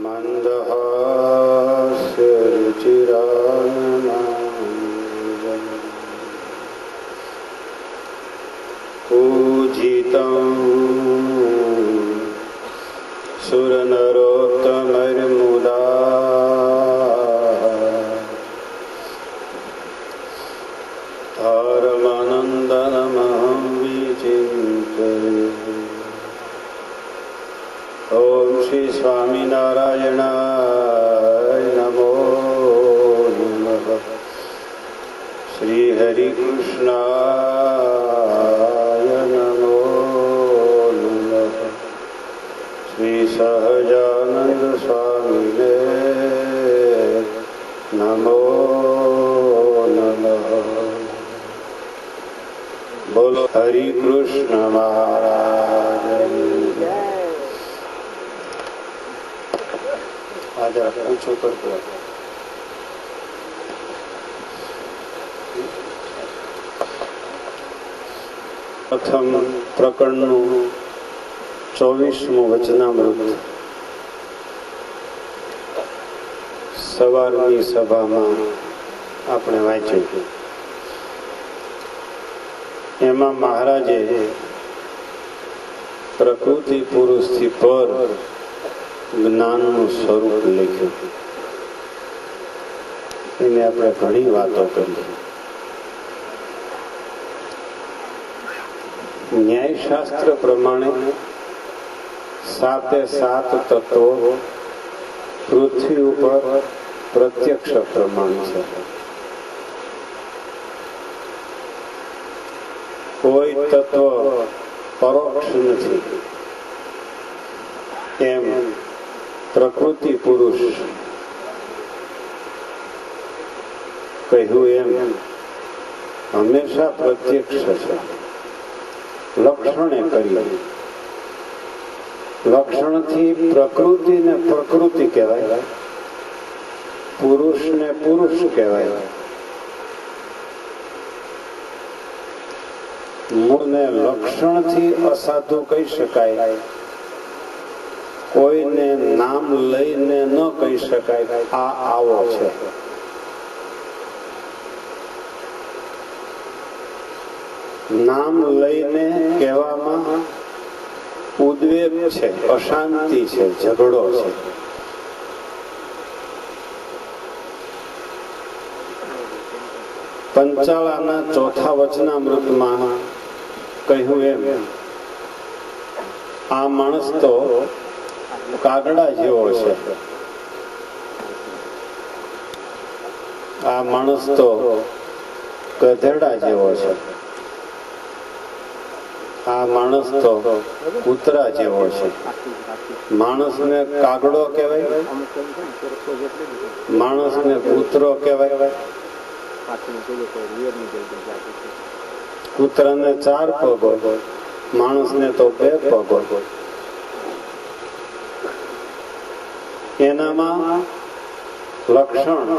મંદહાસ્ય રુચિરાનનાદં પૂજિतं સુરનરોત્તમૈર્મુદા ધર્માનંદનમહં વિચિંતયે. ઓમ શ્રી સ્વામિનારાયણાય નમો નમઃ. શ્રી હરિકૃષ્ણાય નમો નમઃ. શ્રી સહજાનંદ સ્વામીને નમો નમઃ. બોલો હરિકૃષ્ણ મહારાજ. આજે પૂછું કરતો પ્રથમ પ્રકરણનું 24મું વચનામૃત સવારની સભામાં આપણે વાંચ્યું. એમાં મહારાજે પ્રકૃતિ પુરુષથી પર જ્ઞાનનું સ્વરૂપ લખ્યું. એને આપણે ઘણી વાતો કરી. ન્યાયશાસ્ત્ર પ્રમાણે 7 તત્વો પૃથ્વી ઉપર પ્રત્યક્ષ પ્રમાણ છે. કોઈ તત્વ પરોક્ષ નથી. એમ પ્રકૃતિ પુરુષ કહ્યું એમ હંમેશા પ્રત્યક્ષ છે. લક્ષણે કરી લક્ષણથી પ્રકૃતિ ને પ્રકૃતિ કહેવાય, પુરુષ ને પુરુષ કહેવાય. મૂળને લક્ષણથી અસાધુ કહી શકાય, કોઈને નામ લઈને ન કહી શકાય. આ આવો છે. નામ લઈને કહેવામાં ઉદ્વેગ છે, અશાંતિ છે, ઝઘડો છે. પંચાળાના 4થા વચનામૃતમાં કહ્યું એમ આ માણસ તો કાગડા જેવો છે. આ માણસ તો ગધેડા જેવો છે. આ માણસ તો કૂતરા જેવો છે. માણસને કાગડો કહેવાય, માણસને કૂતરો કહેવાય. કૂતરાને 4 પગ હોય, માણસને તો 2 પગ હોય. એનામાં લક્ષણ,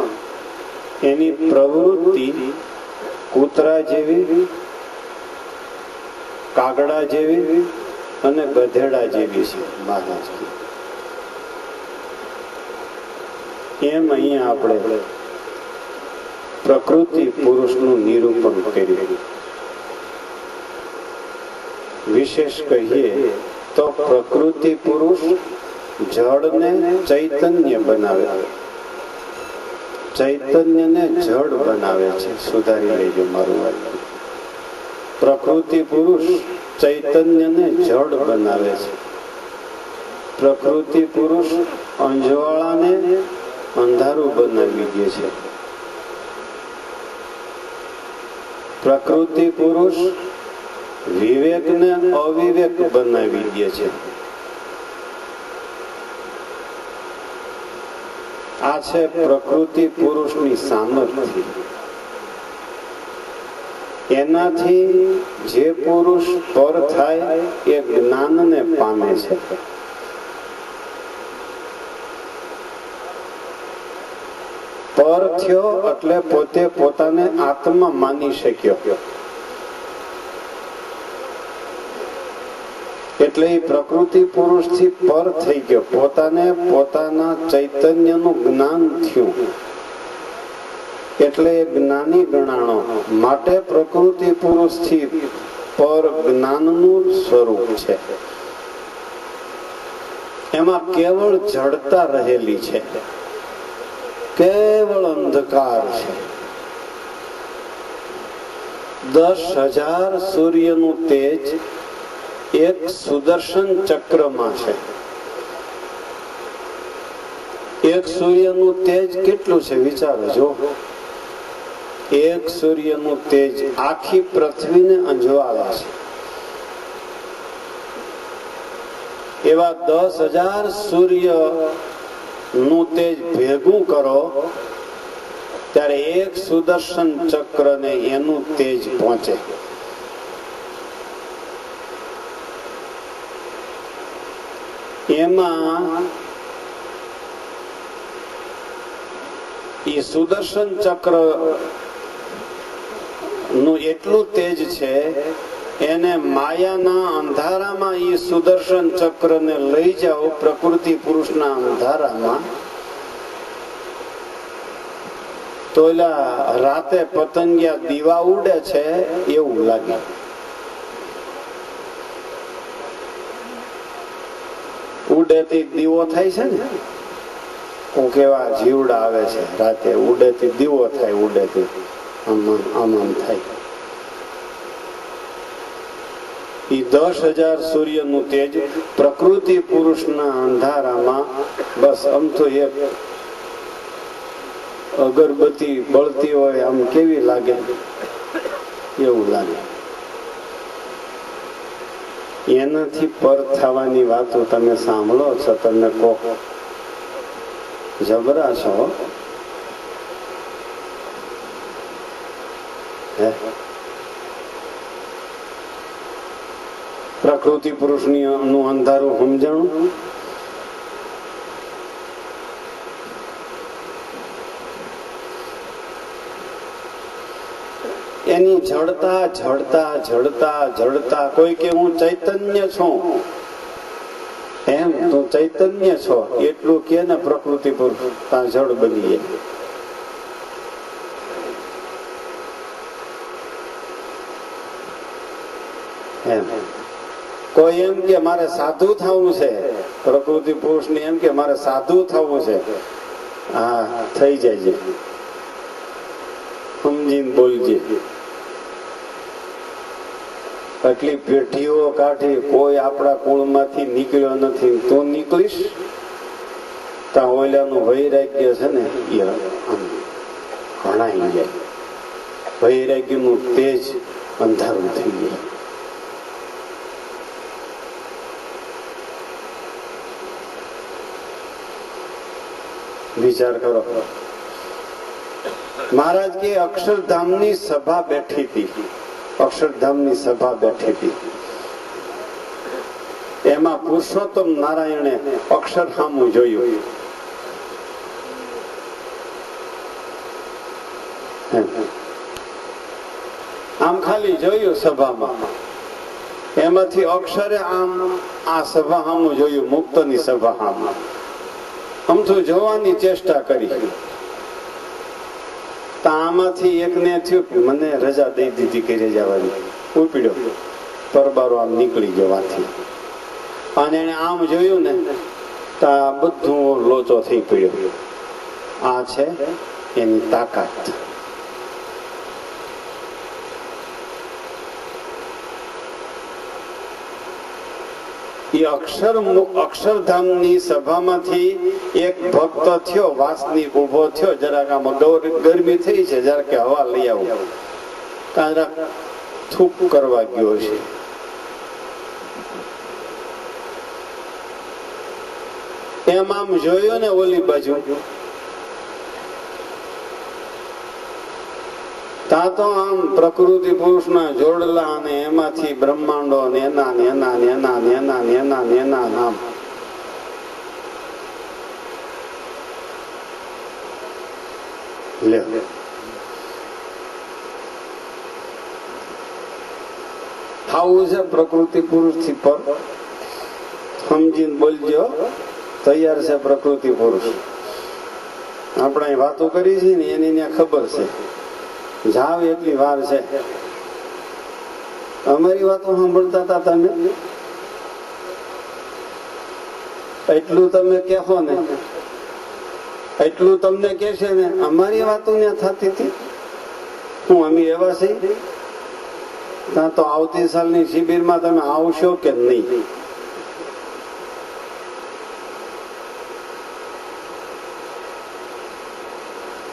એની પ્રવૃત્તિ કૂતરા જેવી, કાગડા જેવી અને ગધેડા જેવી છે. મહારાજ એમ અહીંયા આપણે પ્રકૃતિ પુરુષનું નિરૂપણ કર્યું. વિશેષ કહીએ તો પ્રકૃતિ પુરુષ જળને ચૈતન્ય બનાવે, ચૈતન્યને જળ બનાવે છે. સુધારી લેજો મારું વાત. પ્રકૃતિ પુરુષ ચૈતન્યને જળ બનાવે છે. પ્રકૃતિ પુરુષ અંજવાળાને અંધારું બનાવી દે છે. પ્રકૃતિ પુરુષ વિવેકને અવિવેક બનાવી દે છે. આ છે પ્રકૃતિ પુરુષની સામર્થ્ય. એનાથી જે પુરુષ પર થાય એ જ્ઞાનને પામે છે. પર થયો એટલે પોતે પોતાને આત્મા માની શક્યો. એટલે એ પ્રકૃતિ પુરુષ થી પર થઈ ગયો, પોતાને પોતાના ચૈતન્યનું જ્ઞાન થયું એટલે જ્ઞાની ગણાણો. માટે પ્રકૃતિ પુરુષ થી પર જ્ઞાનનું સ્વરૂપ છે. એમાં કેવળ જડતા રહેલી છે, કેવળ અંધકાર છે. 10,000 સૂર્યનું તેજ એક સુદર્શન ચક્રમાં છે. એક સૂર્યનું તેજ કેટલું છે વિચારો જો. એક સૂર્યનું તેજ આખી પૃથ્વીને અંજવાળે છે. એવા 10,000 સૂર્ય નું તેજ ભેગું કરો ત્યારે એક સુદર્શન ચક્ર ને એનું તેજ પહોંચે. એમાં એ સુદર્શન ચક્ર નું એટલું તેજ છે, એને માયાના અંધારામાં એ સુદર્શન ચક્ર ને લઈ જાઓ પ્રકૃતિ પુરુષના અંધારામાં, તો એલા રાતે પતંગિયા દીવા ઉડે છે એવું લાગે. ઉડેથી દીવો થાય છે ને, કેવા જીવડા આવે છે રાતે, ઉડેથી દીવો થાય, ઉડેથી આમ થાય. ઈ 10,000 સૂર્યનું તેજ પ્રકૃતિ પુરુષના અંધારામાં બસ અમથું એક અગરબત્તી બળતી હોય આમ કેવી લાગે એવું લાગે. એનાથી પર થવાની વાતો તમે સાંભળો છો, તમે કોક જબરા છો. પ્રકૃતિ પુરુષની નું અંધારું સમજણું. એની જડતા જડતા જડતા જડતા. કોઈ કે હું ચૈતન્ય છું, એમ તું ચૈતન્ય છો એટલું કે ને પ્રકૃતિ પુરુષ ત્યાં જડ બની જાય. એમ કોઈ એમ કે મારે સાધુ થવું છે, પ્રકૃતિ પુરુષ ને એમ કે મારે સાધુ થવું છે, હા થઈ જાય, સમજીને બોલજે. એટલી પેઢીઓ કાઢી, કોઈ આપણા કુળમાંથી નીકળ્યો નથી. તું નીકળીશ ત્યાં ઓલાનું વૈરાગ્ય છે ને એ હણાઈ જાય, વૈરાગ્યનું તેજ અંધારું થઈ જાય. વિચાર કરો. મહારાજ કે અક્ષરધામની સભા બેઠી હતી, અક્ષરધામની સભા બેઠી હતી. એમાં પુરુષોત્તમ નારાયણે અક્ષર સામું જોયું. આમ ખાલી જોયું સભામાં, એમાંથી અક્ષરે આમ આ સભા સામું જોયું, મુક્તની સભા સામું અમથું જોવાની ચેષ્ટા કરી. આમાંથી એકને થયું મને રજા દઈ દીધી ઘરે જવાની, ઉપડ્યો પરબારો આમ નીકળી ગયો વાથી. અને એને આમ જોયું ને તો બધું લોચો થઈ પડ્યો. આ છે એની તાકાત. અક્ષરધામની સભામાંથી એક ભક્ત થયો, વાસની ઉભો થયો, જરાક આમાં ગરમી થઈ છે, જરાક હવા લઈ આવું, જરાક થૂક કરવા ગયો છે. એમ આમ જોયો ને ઓલી બાજુ, ત્યાં તો આમ પ્રકૃતિ પુરુષના જોડલા અને એમાંથી બ્રહ્માંડો એના નામ. લે આવું છે પ્રકૃતિ પુરુષ થી પર સમજીને બોલજો. તૈયાર છે પ્રકૃતિ પુરુષ. આપણે વાતો કરી છે ને એની ત્યાં ખબર છે. જાવ એટલી વાર છે. અમારી વાતો સાંભળતા હતા તમે, એટલું તમે કહેશો ને, એટલું તમને કહેશે ને. અમારી વાતો ત્યાં થતી હતી. હું અમે એવા છીએ? ત્યાં તો આવતી સાલની શિબિરમાં તમે આવશો કે નહીં?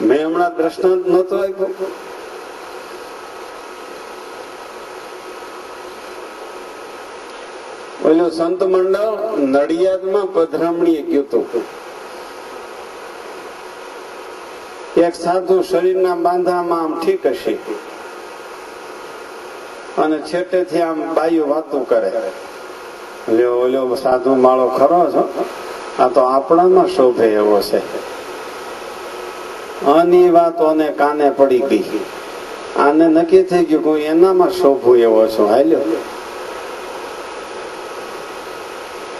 મેં હમણાં દ્રષ્ટાંત નહોતો આપ્યો. ઓલું સંત મંડળ નડિયાદમાં પધરામણીએ ગયું હતું. એક સાધુ શરીરના બાંધામાં આમ ઠીક હશે અને છેટેથી આમ બાયું વાતું કરે. ઓલો સાધુ માળો ખરો છો, આ તો આપણામાં શોભે એવો છે. આની વાતોને કાને પડી ગઈ. આને નક્કી થઈ ગયું હું એનામાં શોભું એવો છું. હાલ્યો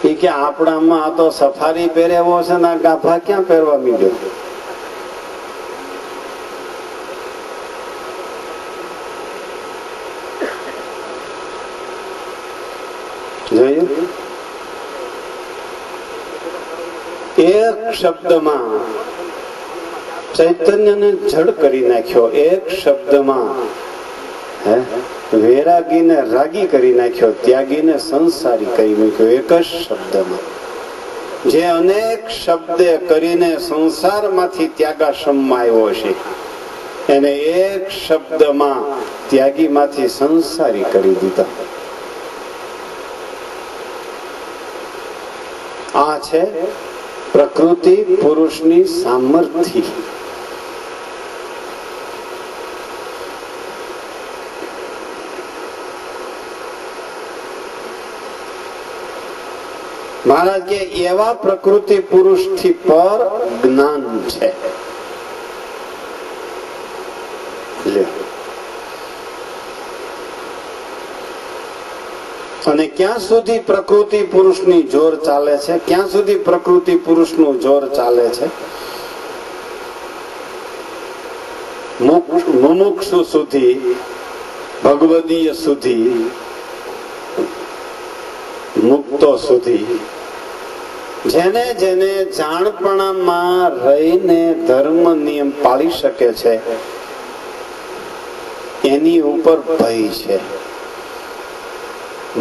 એ કે આપણામાં આ તો સફારી પહેરેવો છે ને ગાભા ક્યાં પહેરવા મીડ્યો? જોયું? એક શબ્દમાં ચૈતન્યને જડ કરી નાખ્યો. એક શબ્દમાં વૈરાગીને રાગી કરી નાખ્યો, ત્યાગીને સંસારી કરી નાખ્યો. એક જ શબ્દમાં. જે અનેક શબ્દે કરીને સંસારમાંથી ત્યાગાશ્રમમાં આવ્યો છે એને એક શબ્દમાં ત્યાગીમાંથી સંસારી કરી દીધા. આ છે પ્રકૃતિ પુરુષની સામર્થ્ય. મહારાજ કે એવા પ્રકૃતિ પુરુષ થી પર જ્ઞાન છે. અને ક્યાં સુધી પ્રકૃતિ પુરુષની જોર ચાલે છે? ક્યાં સુધી પ્રકૃતિ પુરુષનું જોર ચાલે છે? મુમુક્ષુ સુધી, ભગવદીય સુધી, મુક્તો સુધી. જેને જેને જાણપણામાં રહીને ધર્મ નિયમ પાળી શકે છે એની ઉપર ભય છે.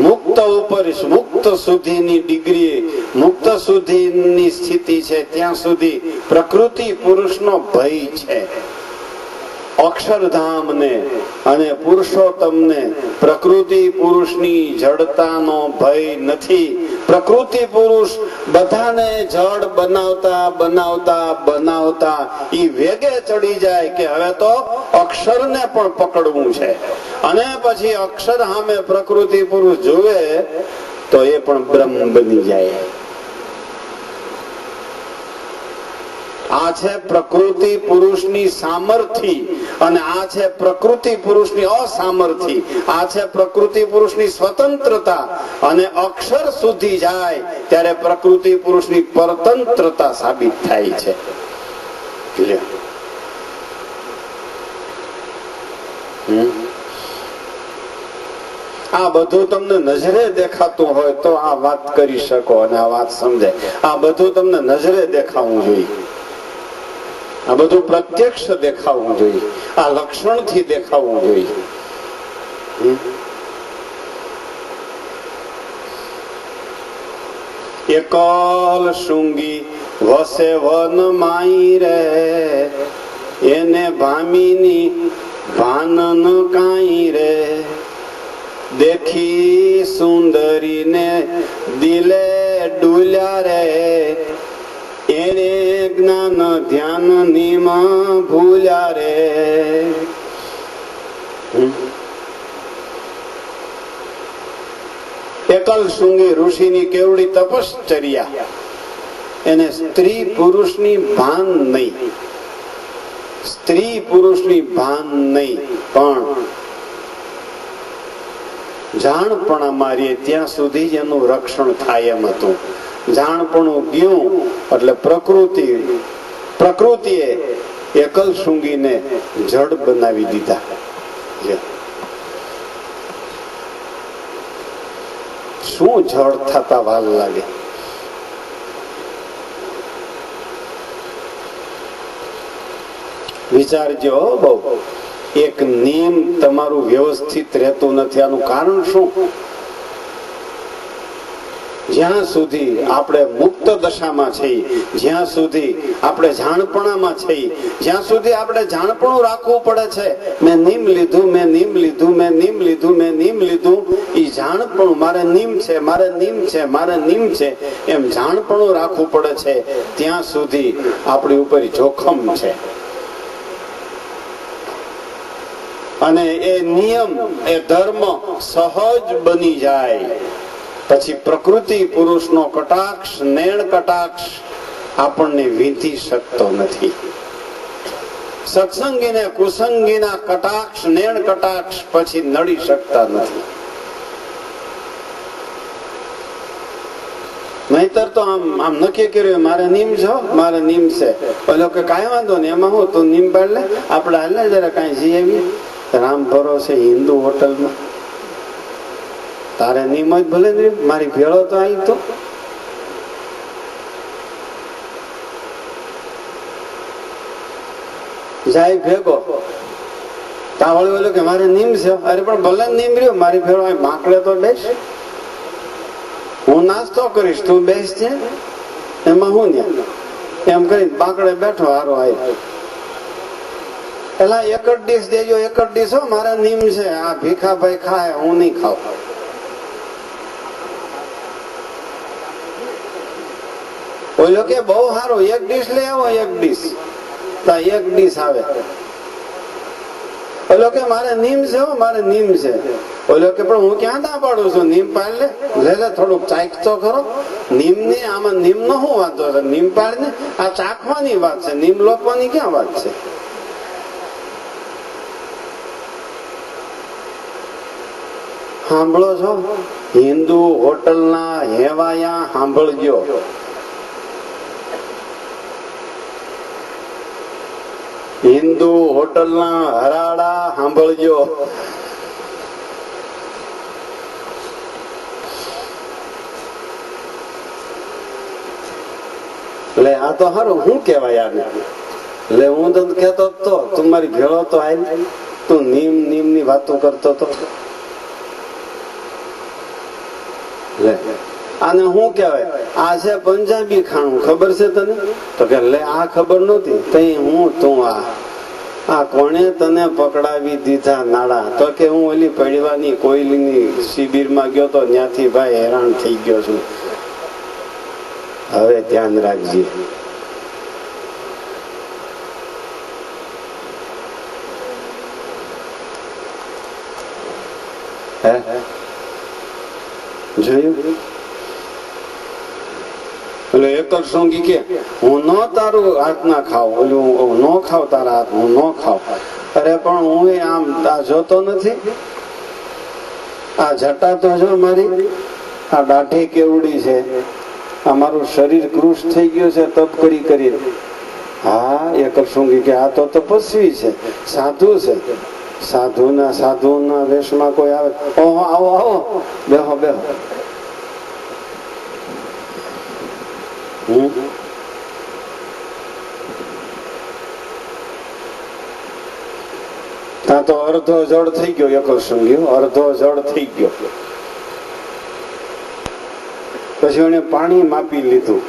મુક્ત ઉપર, મુક્ત સુધીની ડિગ્રી, મુક્ત સુધીની સ્થિતિ છે ત્યાં સુધી પ્રકૃતિ પુરુષનો ભય છે. અક્ષરધામને અને પુરુષોત્તમને પ્રકૃતિ પુરુષની જડતાનો ભય નથી. પ્રકૃતિ પુરુષ બધાને જડ બનાવતા બનાવતા બનાવતા ઈ વેગે ચડી જાય કે હવે તો અક્ષરને પણ પકડવું છે. અને પછી અક્ષર સામે પ્રકૃતિ પુરુષ જોવે તો એ પણ બ્રહ્મ બની જાય. આ છે પ્રકૃતિ પુરુષની સામર્થ્ય અને આ છે પ્રકૃતિ પુરુષની અસામર્થ્ય. આ છે પ્રકૃતિ પુરુષની સ્વતંત્રતા અને અક્ષર સુધી જાય ત્યારે પ્રકૃતિ પુરુષની પરતંત્રતા સાબિત થાય છે. આ બધું તમને નજરે દેખાતું હોય તો આ વાત કરી શકો અને આ વાત સમજાય. આ બધું તમને નજરે દેખાવું જોઈએ. આ બધું પ્રત્યક્ષ દેખાવું જોઈએ. આ લક્ષણથી દેખાવું જોઈએ. એકલ શૃંગી વસે વન માઈ રે એને ભામીની ભાનન કાઈ રે દેખી સુંદરીને દિલે ડુલ્યા રે એને જ્ઞાન ધ્યાન નિમ ભૂલ્યા રે. એકલ શૃંગી ઋષિની કેવડી તપશ્ચર્યા. એને સ્ત્રી પુરુષની ભાન નહીં, સ્ત્રી પુરુષની ભાન નહીં, પણ જાણપણામાં રહીએ ત્યાં સુધી જ એનું રક્ષણ થાય એમ હતું. જાણપણું ગયું એટલે પ્રકૃતિએ એકલ શૃંગીને જડ બનાવી દીધા. શું જડ થતા વાર લાગે. વિચારજો બહુ. એક નિયમ તમારું વ્યવસ્થિત રહેતું નથી. આનું કારણ શું? જ્યાં સુધી આપણે મુક્ત દશામાં છીએ, જ્યાં સુધી આપણે જાણપણામાં છીએ, જ્યાં સુધી આપણે જાણપણું રાખવું પડે છે. મેં નીમ લીધું, મેં નીમ લીધું, મેં નીમ લીધું, મેં નીમ લીધું. એ જાણપણું મારે નીમ છે, મારે નીમ છે, મારે નીમ છે એમ જાણપણું રાખવું પડે છે. ત્યાં સુધી આપણી ઉપર જોખમ છે. અને એ નિયમ, એ ધર્મ સહજ બની જાય પછી પ્રકૃતિ પુરુષનો કટાક્ષ, નેણ કટાક્ષ આપણને વીંધી શકતો નથી. સત્સંગીને કુસંગીના કટાક્ષ, નેણ કટાક્ષ પછી નડી શકતા નથી. નહીતર તો આમ નક્કી કર્યું મારે નીમ છો, મારે નીમ છે. પેલો કે કાંઈ વાંધો નહીં, એમાં હું તું નીમ પાડ લે, આપણે હાલ જરા કાંઈ જઈ આવીએ. રામ ભરોસે હિન્દુ હોટલમાં તારે નીમ જ ભલે ને મારી ભેળો તો આવી તો. જાય ભેગો તાવળી બોલ્યો કે મારે નીમ છે. અરે પણ ભલે નીમ રહ્યો, મારી ભેળો માકડે તો બેસ, હું નાસ્તો કરીશ, તું બેસ છે એમાં હું એમ કરી બાકડે બેઠો હારો આવી. પેલા એક જ ડીશ દેજો, એક જ ડીશ હો, મારા નીમ છે. આ ભીખાભાઈ ખાય, હું નહીં ખાવ. ઓલો કે બહુ સારું, એક ડીશ લઈ આવો, એક ડીશ. એક ડીશ આવે. ઓલો કે મારે નીમ છે હો, મારે નીમ છે. ઓલો કે પણ હું ક્યાં ના પાડું છું, નીમ પાડ લે, લે થોડુંક ચાખ તો ખરો. નીમ ની આમાં નીમ નો શું વાંધો છે? નીમ પાડ ને, આ ચાખવાની વાત છે, નીમ લોપવાની ક્યાં વાત છે? સાંભળો છો? હિન્દુ હોટલના હેવાયા સાંભળજો. હિન્દુ હોટલના હરાડા સાંભળજો. લે આ તો સારું, શું કેવાય આને? લે હું તો કેતો તો તું મારી ભેળો તો આવી, તું નીમ નીમ ની વાતો કરતો તો. આને શું કહેવાય? આ છે પંજાબી ખાણું, ખબર છે તને? તો કે લે આ ખબર નહોતી. તઈ હું તું આ કોણે તને પકડાવી દીધા નાડા? તો કે હું ઓલી પડવાની કોયલીની શિબિરમાં ગયો તો, ત્યાંથી ભાઈ હેરાન થઈ ગયો છું. હવે ધ્યાન રાખજે. હે જોયું? એટલે એકલ સોંગી કે હું ન તારું હાથ ના ખાવ, ઓલું ન ખાવ તારા હાથ, હું ન ખાવ. અરે પણ હું આમ આ જોતો નથી? આ જટા તો જો મારી, આ દાઢી કેવડી છે, આ મારું શરીર કૃશ થઈ ગયું છે તપ કરી કરી. હા એકલ સોંગી કે આ તો તપસ્વી છે, સાધુ છે. સાધુના વેશમાં કોઈ આવે, ઓહો આવો આવો, બેહો બેહો. ત્યાં તો અડધો જડ થઈ ગયો. એકલ સંગીઓ અડધો જડ થઈ ગયો. પછી એને પાણી માપી લીધું.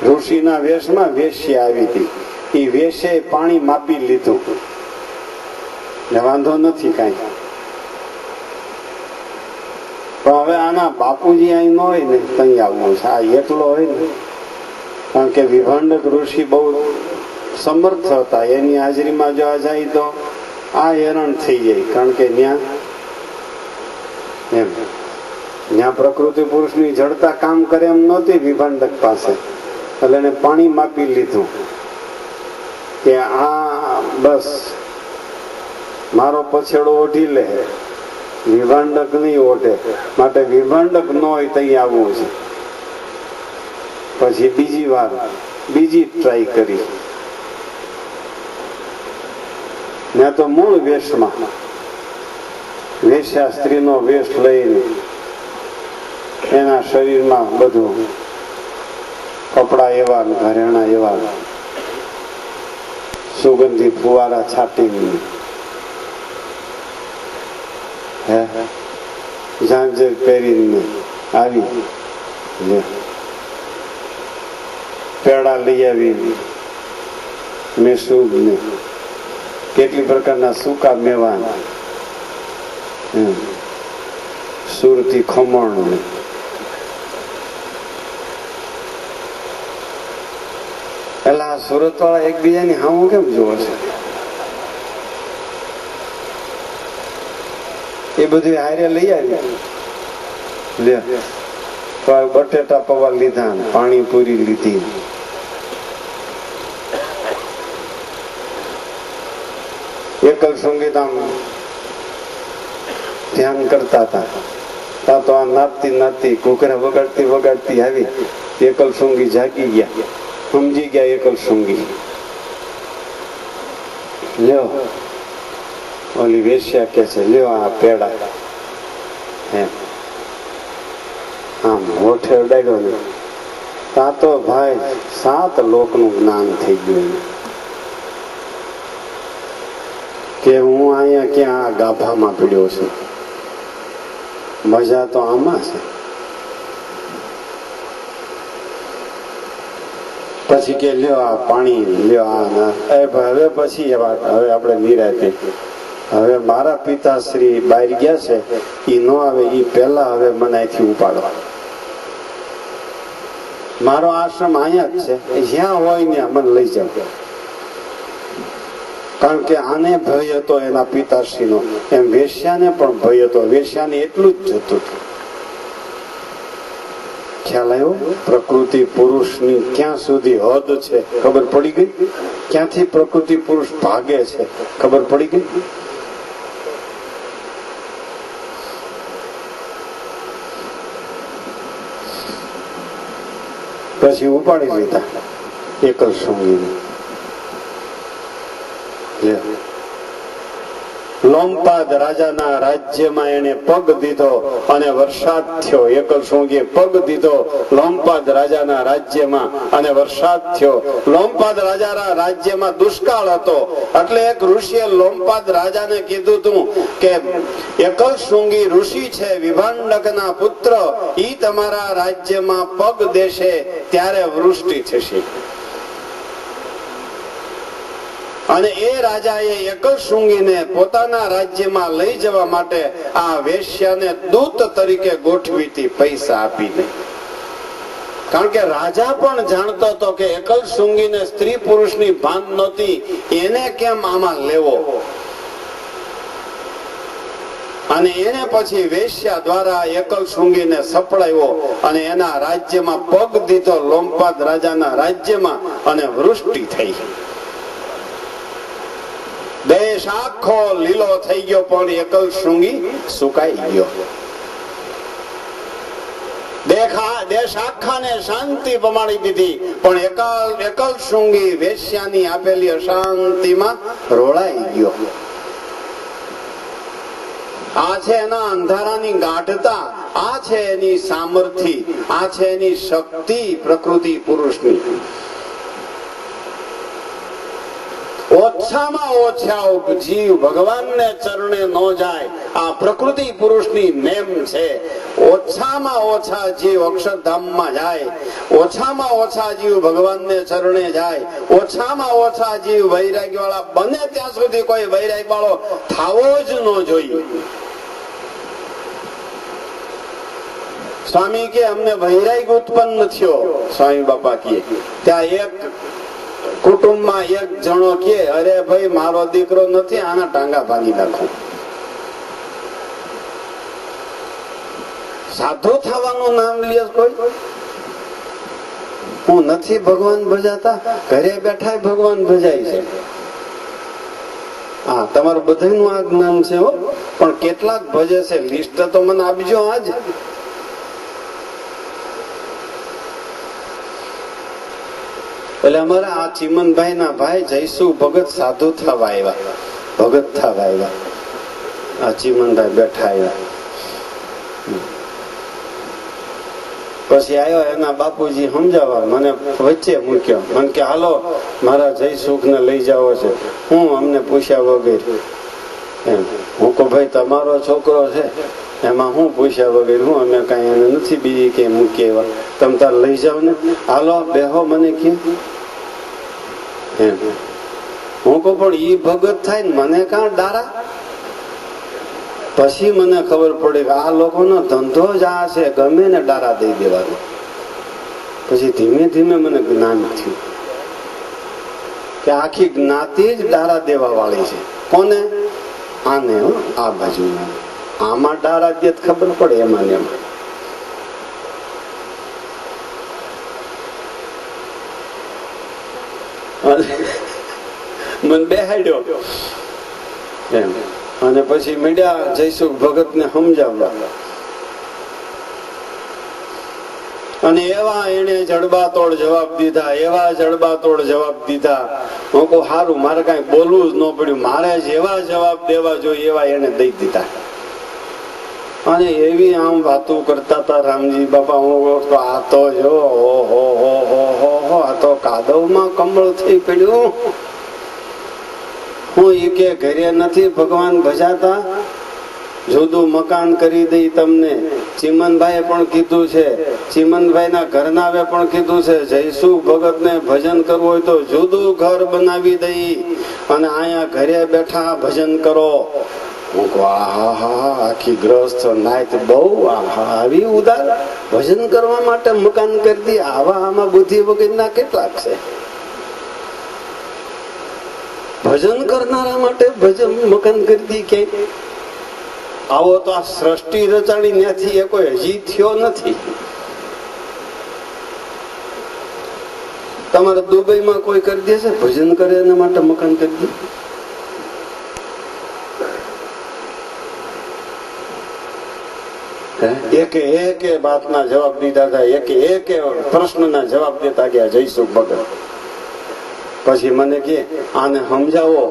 ઋષિના વેશમાં વેશ્યા આવી હતી. એ વેશે પાણી માપી લીધું. વાંધો નથી કઈ. પણ હવે આના બાપુજી અહીં ન હોય ને કઈ આવવું છે. આ એકલો હોય ને, કારણ કે વિભાંડક ઋષિ બહુ સમર્થ હતા. એની હાજરીમાં જો આ જાય તો આ હેરાન થઈ જાય. કારણ કે ત્યાં પ્રકૃતિ પુરુષની જડતા કામ કરે એમ નહોતી વિભાંડક પાસે. એટલે એને પાણી માપી લીધું કે આ બસ મારો પછેડો ઓઢી લે, વિભાંડક નહીં ઓઢે, માટે વિભાંડક ન હોય તઈ આવવું છે. પછી બીજી વાર બીજી ટ્રાય કરી. મેં તો મૂળ વેશમાં, વેશ્યા સ્ત્રીનો વેશ લઈને એના શરીરમાં બધું કપડા એવા, ઘરેણા એવા, સુગંધી ફુવારા છાટીને ઝાંઝર પહેરીને આવી, પેડા લઈ આવી, મેસૂબ ને કેટલી પ્રકારના સૂકા મેવા, સુરતી ખમણ, પેલા સુરત વાળા એકબીજાની હામું કેમ જોવે છે? એ બધું હારે લઈ આવી. લે તો બટેટા પૌવા લીધા, પાણીપુરી લીધી. એકલ સંગીત ધ્યાન કરતા હતા તો આ નાચતી નાચતી ઘૂઘરા વગાડતી વગાડતી આવી. એકલ સંગી જાગી ગયા, સમજી ગયા એકલ સંગી. લ્યો ઓલી વેશ્યા કે છે, લ્યો આ પેડા. આમ હોઠે અડાડ્યો ને તા તો ભાઈ 7 લોકનું જ્ઞાન થઈ ગયું કે હું અહીંયા ક્યાં ગાભામાં પીડ્યો છું. મજા તો આમાં છે. પછી કે લ્યો આ પાણી, લ્યો આ. હવે પછી હવે આપણે નિરાતે, હવે મારા પિતાશ્રી બહાર ગયા છે, એ ન આવે એ પહેલા હવે મને અહીંથી ઉપાડો. મારો આશ્રમ અહીંયા જ છે, જ્યાં હોય ત્યાં મને લઈ જાવ. કારણ કે આને ભય હતો એના પિતાશ્રીનો, એમ વેશ્યાને પણ ભય હતો. વેશ્યાને એટલું જ જતું હતું. ખ્યાલ આવ્યો? પ્રકૃતિ પુરુષની ક્યાં સુધી હદ છે ખબર પડી ગઈ? ક્યાંથી પ્રકૃતિ પુરુષ ભાગે છે ખબર પડી ગઈ? પછી ઉપાડી લીધા એકલ સંગીને. લોમપાદ રાજાના રાજ્યમાં એને પગ દીધો અને વરસાદ થયો. એકલ સોંગીએ પગ દીધો લોમપાદ રાજાના રાજ્યમાં અને વરસાદ થયો. લોમપાદ રાજાના રાજ્યમાં દુષ્કાળ હતો, એટલે એક ઋષિએ લોમપાદ રાજાને કીધું હતું કે એકલ શૃંગી ઋષિ છે, વિભાંડકના પુત્ર, ઈ તમારા રાજ્યમાં પગ દેશે ત્યારે વૃષ્ટિ થશે. અને એ રાજાએ એકલ શૃંગીને પોતાના રાજ્યમાં લઈ જવા માટે આ વેશ્યાને દૂત તરીકે ગોઠવી હતી, પૈસા આપીને. કારણ કે રાજા પણ જાણતો હતો કે એકલ શૃંગીને સ્ત્રી પુરુષની ભાન નહોતી, એને કેમ આમાં લેવો. અને એને પછી વેશ્યા દ્વારા એકલ શૃંગીને સપડાવ્યો અને એના રાજ્યમાં પગ દીધો, લોમપાદ રાજાના રાજ્યમાં, અને વૃષ્ટિ થઈ. દેશ આખો લીલો થઈ ગયો, પણ એકલ શૃંગી સુકાઈ ગયો. દેશ આખાને શાંતિ પમાડી દીધી, પણ એકલ શૃંગી વેશ્યાની આપેલી અશાંતિમાં રોળાઈ ગયો. આ છે એના અંધારાની ગાઢતા, આ છે એની સામર્થ્ય, આ છે એની શક્તિ પ્રકૃતિ પુરુષની. ઓછામાં ઓછા જીવ ભગવાનને ચરણે ન જાય, આ પ્રકૃતિ પુરુષની નેમ છે. ઓછામાં ઓછા જીવ અક્ષરધામમાં જાય, ઓછામાં ઓછા જીવ ભગવાનને ચરણે જાય, ઓછામાં ઓછા જીવ વૈરાગ્ય વાળા બને ત્યાં સુધી કોઈ વૈરાગ્ય વાળો થાવો જ ન જોઈએ. સ્વામી કે અમને વૈરાગ્ય ઉત્પન્ન થયો, સ્વામી બાપા કહે. ત્યાં એક કુટુંબમાં એક જણો કે અરે ભાઈ મારો દીકરો નથી, આના ટાંગા ભાંગી નાખો. સાધુ થવાનું નામ લે કોઈ? હું નથી ભગવાન ભજાતા, ઘરે બેઠા ભગવાન ભજાય છે. હા, તમારું બધાનું આ જ્ઞાન છે હો, પણ કેટલાક ભજે છે લિસ્ટ તો મને આપજો આજ. એટલે અમારા આ ચીમનભાઈ ના ભાઈ જયસુ ભગત સાધુ થવા આવ્યા, ભગત થવા આવ્યા. આ ચીમનભાઈ બેઠા આવ્યા. પછી આવ્યો એના બાપુજી સમજાવવા, મને વચ્ચે મૂક્યો. મને કે હાલો મારા જયસુખ ને લઈ જાવો છે. હું અમને પૂછ્યા વગર એમ. હું કહું ભાઈ તમારો છોકરો છે એમાં હું પૂછ્યા વગર હું, અમે કઈ એને નથી બીજી કઈ મૂકી એવા, તમે તાર લઈ જાવ ને, હાલો બેહો મને કે એમ. હું કહું પણ ઈ ભગત થાય ને મને કાં ડારા. પછી મને ખબર પડી કે આ લોકોનો ધંધો જ આ છે, ગમે ને ડારા દઈ દેવાનો. પછી ધીમે ધીમે મને જ્ઞાન થયું કે આખી જ્ઞાતિ જ ડારા દેવા વાળી છે. કોને? આને, આ બાજુ. આમાં ડારા દે ખબર પડે એમાં ને એમાં. મને બેહાડ્યો એમ. અને પછી મીડિયા જયસુખ ભગત ને સમજાવવા, અને એવા એને જડબાતોડ જવાબ દીધા, એવા જડબાતોડ જવાબ દીધા. હું કહું સારું, મારે કઈ બોલવું જ ન પડ્યું, મારે જેવા જવાબ દેવા જોઈએ એવા એને દઈ દીધા. અને એવી આમ વાતો કરતા હતા રામજી બાપા. હું આ તો જો આ તો કાદવમાં કમળ થઈ પડ્યું. હું એ કે ઘરે નથી ભગવાન ભજાતા, જુદું મકાન કરી દઈ તમને. ચીમનભાઈએ પણ કીધું છે, ચીમનભાઈ ના ઘરનાવે પણ કીધું છે, જયસુખ ભગત ને ભજન કરવું હોય તો જુદું ઘર બનાવી દઈ અને અહીંયા ઘરે બેઠા ભજન કરો. હું કહું આહા, આખી ગ્રસ્ત નાયત બહુ આવી ઉદાર, ભજન કરવા માટે મકાન કરી દી. આવા આમાં બુદ્ધિ વગરના કેટલાક છે. ભજન કરનારા માટે ભજન મકાન કરી દી ક્યાંય. આવો તો આ સૃષ્ટિ રચાણી ત્યાંથી એ કોઈ હજી થયો નથી. તમારે દુબઈમાં કોઈ કરી દેશે ભજન કરે એના માટે મકાન કરી દે? એકે એક વાતના જવાબ દીધા હતા, એકે એક પ્રશ્નના જવાબ દેતા ગયા જયસુખ ભગત. પછી મને કે આને સમજાવો,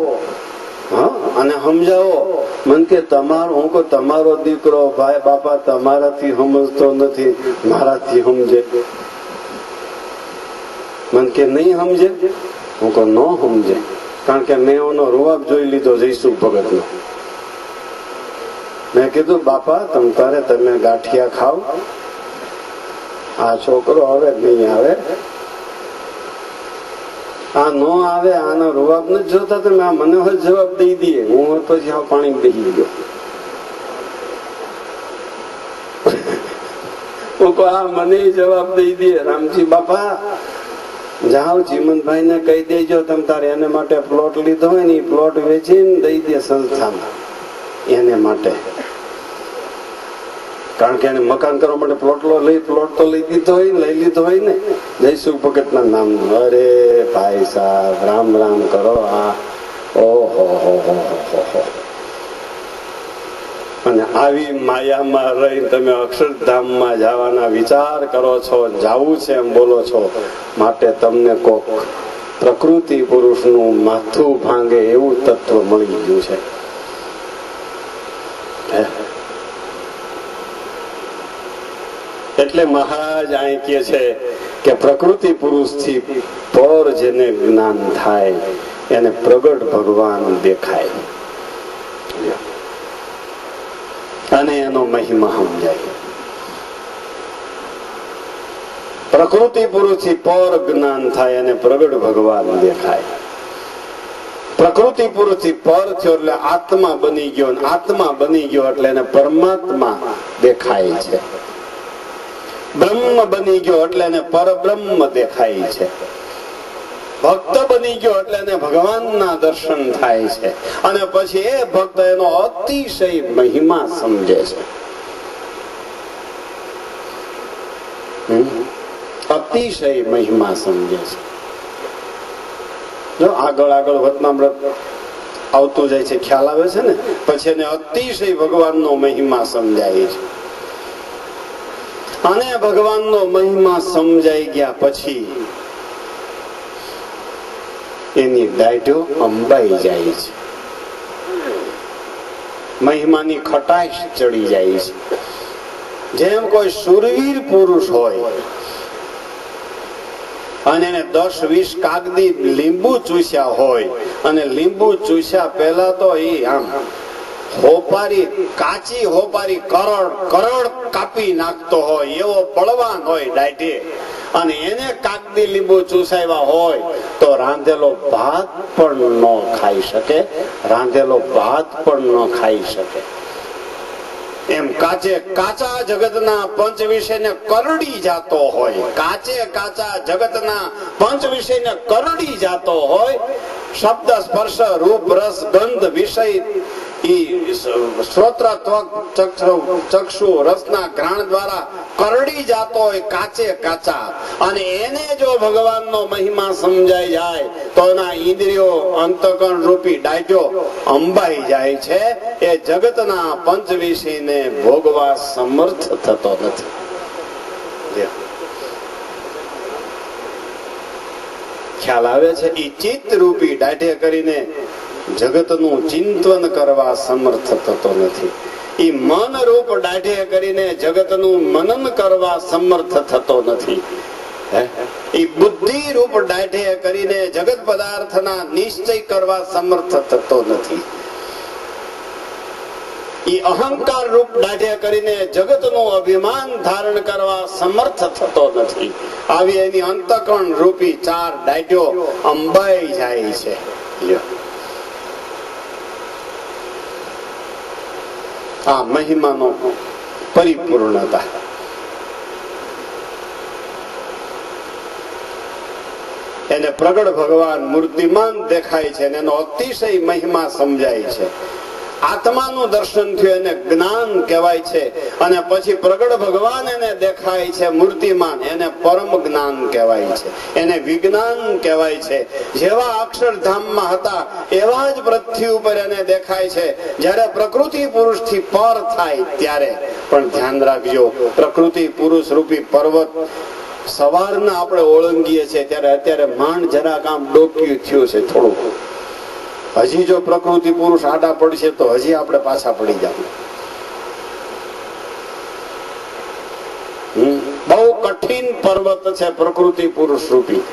હા આને સમજાવો. મને કે તમારો, હું કહું તમારો દીકરો ભાઈ બાપા તમારાથી સમજતો નથી, મારાથી સમજે. મને કે નહીં સમજે. હું કહું ન સમજે, કારણ કે મેં એનો રૂવાબ જોઈ લીધો જયસુખ ભગત નો. મેં કીધું બાપા તમે ગાંઠિયા ખાવ, આ છોકરો હવે નહીં આવે, આ નો આવે, આનો રૂવાબ નથી જોતા તમે આ મને જવાબ દઈ દઈએ. હું પછી આ પાણી બેસી ગયો. આ મને જવાબ દઈ દે. રામજી બાપા જાઓ ચીમનભાઈ ને કહી દેજો તમે તારે એને માટે પ્લોટ લીધો હોય ને પ્લોટ વેચીને દઈ દે સંસ્થામાં એને માટે. કારણ કે એને મકાન કરવા માટે પ્લોટ તો લઈ લીધો હોય ને જયસુખ ભગત ના નામ. અરે ભાઈ સાહેબ રામ રામ કરો. આ ઓહો. અને આવી માયામાં રહી તમે અક્ષરધામમાં જવાના વિચાર કરો છો, જાવું છે એમ બોલો છો, માટે તમને કોક પ્રકૃતિ પુરુષનું માથું ભાંગે એવું તત્વ મળી ગયું છે. એટલે મહારાજ અહીં કહે છે કે પ્રકૃતિ પુરુષ થી પર જેને જ્ઞાન થાય એને પ્રગટ ભગવાન દેખાય અને એનો મહિમા સમજાય. પ્રકૃતિ પુરુષ થી પર જ્ઞાન થાય અને પ્રગટ ભગવાન દેખાય. પ્રકૃતિ પુરુષ થી પર થયો એટલે આત્મા બની ગયો, આત્મા બની ગયો એટલે એને પરમાત્મા દેખાય છે. બ્રહ્મ બની ગયો એટલે એને પરબ્રહ્મ દેખાય છે. ભક્ત બની ગયો એટલે એને ભગવાનના દર્શન થાય છે. અને પછી એ ભક્ત એનો અતિશય મહિમા સમજે છે. અતિશય મહિમા સમજે છે. જો આગળ વતનામૃત આવતું જાય છે, ખ્યાલ આવે છે ને. પછી એને અતિશય ભગવાનનો મહિમા સમજાય છે. અને ભગવાનનો મહિમા સમજાઈ ગયા પછી એની દાઢો અંબાઈ જાય છે, મહિમાની ખટાશ ચડી જાય છે. જેમ કોઈ શુરવીર પુરુષ હોય અને એને 10-20 કાગદી લીંબુ ચૂસ્યા હોય, અને લીંબુ ચૂસ્યા પહેલા તો એ આમ હોપારી, કાચી હોપારી કરોડ કાપી નાખતો હોય એવો બળવાન હોય દાઢે, અને એને કાગદી લીંબુ ચૂસાવ્યા હોય તો રાંધેલો ભાત પણ ન ખાઈ શકે, રાંધેલો ભાત પણ ન ખાઈ શકે. એમ કાચે કાચા જગતના પંચ વિષયને કરડી જાતો હોય, કાચે કાચા જગતના પંચ વિષયને કરડી જાતો હોય, શબ્દ સ્પર્શ રૂપ રસ ગંધ વિષય શ્રોત્ર ચક્ષુ રસના ઘ્રાણ દ્વારા કરડી જાતો હોય કાચે કાચા, અને એને જો ભગવાનનો મહિમા સમજાઈ જાય તો એના ઇન્દ્રિયો અંતકરણ રૂપી દાઢો અંબાઈ જાય છે. એ જગતના પંચ વિષયને ભોગવા સમર્થ થતો નથી. ખ્યાલ આવે છે? એ ચિત્ત રૂપી દાઢે કરીને જગતનું ચિંતન કરવા સમર્થ થતો નથી. એ મન રૂપ દાઢે કરીને જગતનું મનન કરવા સમર્થ થતો નથી. એ બુદ્ધિ રૂપ દાઢે કરીને જગત પદાર્થના નિશ્ચય કરવા સમર્થ થતો નથી. એ અહંકાર રૂપ દાઢે કરીને જગતનું અભિમાન ધારણ કરવા સમર્થ થતો નથી. આવી એની અંતકરણ રૂપી 4 દાઢો અંબાઈ જાય છે. આ મહિમાનો પરિપૂર્ણતા. એને પ્રગટ ભગવાન મૂર્તિમાન દેખાય છે, એનો અતિશય મહિમા સમજાય છે. આત્માનું દર્શન થયું એને જ્ઞાન કહેવાય છે, અને પછી પ્રગટ ભગવાન એને દેખાય છે મૂર્તિમાન, એને પરમ જ્ઞાન કહેવાય છે, એને વિજ્ઞાન કહેવાય છે. જેવા અક્ષરધામમાં હતા એવા જ પૃથ્વી ઉપર એને દેખાય છે. જ્યારે પ્રકૃતિ પુરુષ થી પર થાય ત્યારે પણ ધ્યાન રાખજો, પ્રકૃતિ પુરુષ રૂપી પર્વત સવારના આપણે ઓળંગીએ છીએ ત્યારે અત્યારે માંડ જરાક આમ ડોક્યું થયું છે થોડું. હજી જો પ્રકૃતિ પુરુષ આડા પડશે તો હજી આપણે પાછા પડી જાવ. બહુ કઠિન પર્વત છે પ્રકૃતિ પુરુષ રૂપી.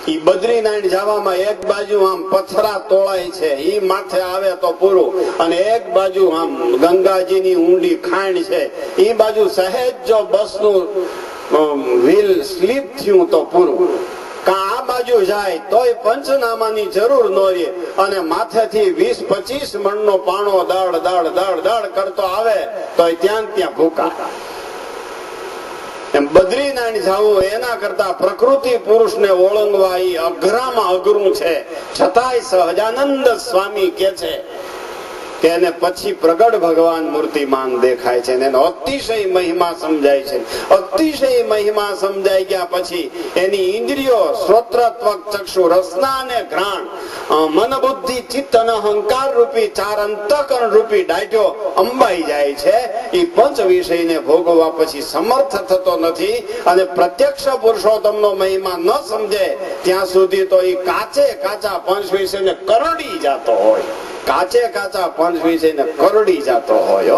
ઈ બદ્રીનારાયણ જવામાં એક બાજુ આમ પથરા તોળાય છે, ઈ માથે આવે તો પૂરું, અને એક બાજુ આમ ગંગાજીની ઊંડી ખાણ છે, ઈ બાજુ સહેજ જો બસનું વ્હીલ સ્લીપ થયું તો પૂરું. આ બાજુ જાય તોય પંચનામાની જરૂર ન રહે, અને માથેથી 20-25 મણનો પાણો દળ દળ દળ દળ કરતો આવે તો ત્યાં ભૂકા. એમ બદ્રીનારાયણ જવું એના કરતા પ્રકૃતિ પુરુષને ઓળંગવા એ અઘરામાં અઘરું છે. છતાંય સહજાનંદ સ્વામી કે છે કે એને પછી પ્રગટ ભગવાન મૂર્તિમાન દેખાય છે, એનો અતિશય મહિમા સમજાય છે. અતિશય મહિમા સમજાઈ ગયા પછી એની ઇન્દ્રિયો શ્રોત્ર ત્વક ચક્ષુ રસના અને ઘ્રાણ, મન બુદ્ધિ ચિત્ત અને અહંકાર રૂપી 4 અંતકરણ રૂપી દાઢો અંબાઈ જાય છે. એ પંચ વિષયને ભોગવવા પછી સમર્થ થતો નથી. અને પ્રત્યક્ષ પુરુષોત્તમનો મહિમા ન સમજે ત્યાં સુધી તો એ કાચે કાચા પંચ વિષયને કરડી જતો હોય, કાચે કાચા પંચ વિષયને કરડી જતો હોય.